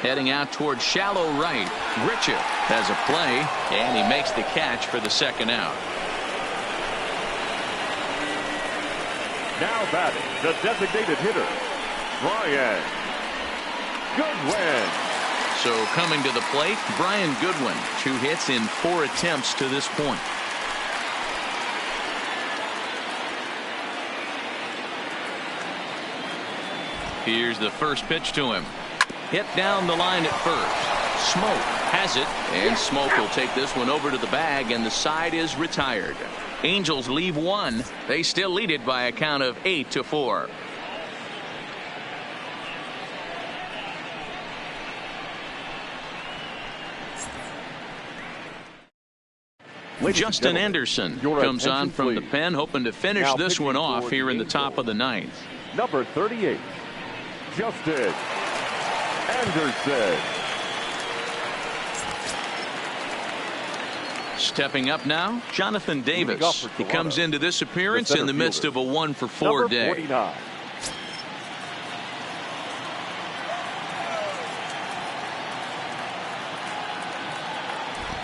Heading out towards shallow right. Richard has a play, and he makes the catch for the second out. Now batting, the designated hitter, Brian Goodwin. So coming to the plate, Brian Goodwin. 2 hits in 4 attempts to this point. Here's the first pitch to him. Hit down the line at first. Smoke has it, and Smoke will take this one over to the bag, and the side is retired. Angels leave 1. They still lead it by a count of 8-4. Justin Anderson comes on from the pen, hoping to finish this one off here in the top of the 9th. Number 38, Justin Anderson. Stepping up now, Jonathan Davis. He comes into this appearance in the midst of a 1-for-4 day. 49.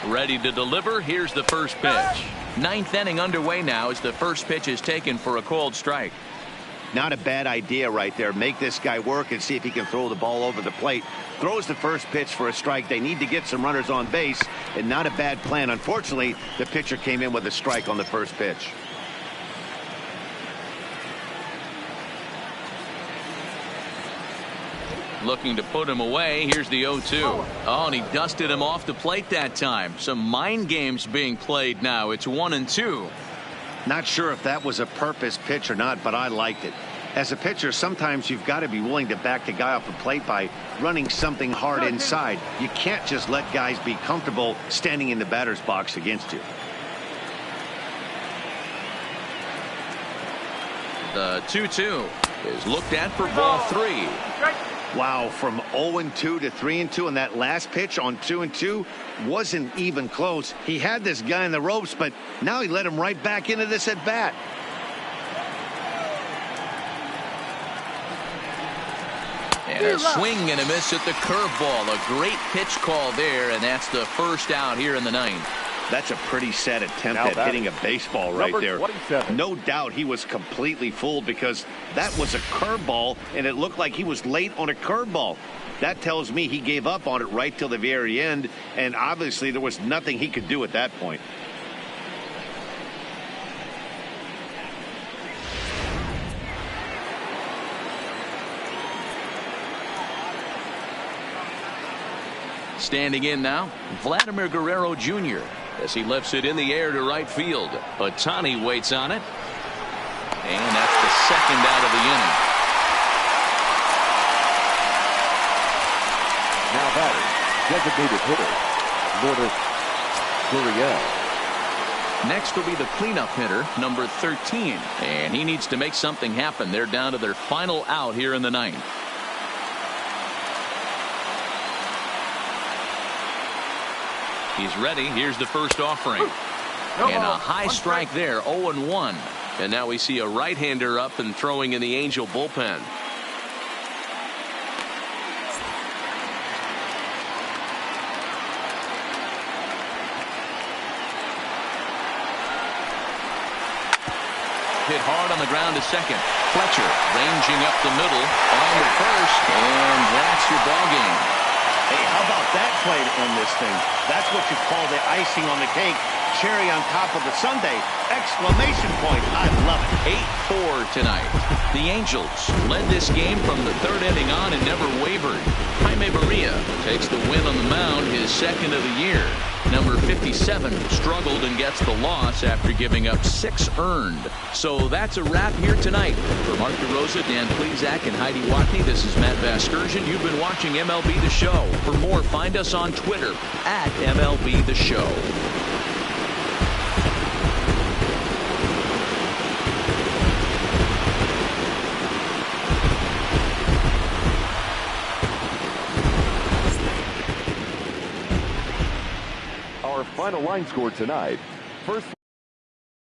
Ready to deliver. Here's the first pitch. 9th inning underway now as the first pitch is taken for a called strike. Not a bad idea right there. Make this guy work and see if he can throw the ball over the plate. Throws the first pitch for a strike. They need to get some runners on base, and not a bad plan. Unfortunately, the pitcher came in with a strike on the first pitch. Looking to put him away. Here's the 0-2. Oh, and he dusted him off the plate that time. Some mind games being played now. It's 1-2. Not sure if that was a purpose pitch or not, but I liked it. As a pitcher, sometimes you've got to be willing to back the guy off the plate by running something hard inside. You can't just let guys be comfortable standing in the batter's box against you. The 2-2 is looked at for ball 3. Wow, from 0-2 to 3-2, and that last pitch on 2-2 wasn't even close. He had this guy in the ropes, but now he let him right back into this at bat. And a swing and a miss at the curveball. A great pitch call there, and that's the first out here in the 9th. That's a pretty sad attempt at hitting a baseball right there. 27. No doubt he was completely fooled because that was a curveball, and it looked like he was late on a curveball. That tells me he gave up on it right till the very end, and obviously there was nothing he could do at that point. Standing in now, Vladimir Guerrero Jr. as he lifts it in the air to right field. Ohtani waits on it. And that's the second out of the inning. Now batting, designated hitter, Lourdes Gurriel. Next will be the cleanup hitter, number 13. And he needs to make something happen. They're down to their final out here in the 9th. He's ready. Here's the first offering. And a high strike there, 0-1. And now we see a right-hander up and throwing in the Angel bullpen. Hit hard on the ground to second. Fletcher ranging up the middle on the first, and that's your ball game. Hey, how about that play to end this thing? That's what you call the icing on the cake. Cherry on top of the sundae. Exclamation point. I love it. 8-4 tonight. The Angels led this game from the third inning on and never wavered. Jaime Barria takes the win on the mound, his second of the year. Number 57 struggled and gets the loss after giving up 6 earned. So that's a wrap here tonight. For Mark DeRosa, Dan Plesac, and Heidi Watney, this is Matt Vasgersian. You've been watching MLB The Show. For more, find us on Twitter at MLB The Show. Our final line score tonight. First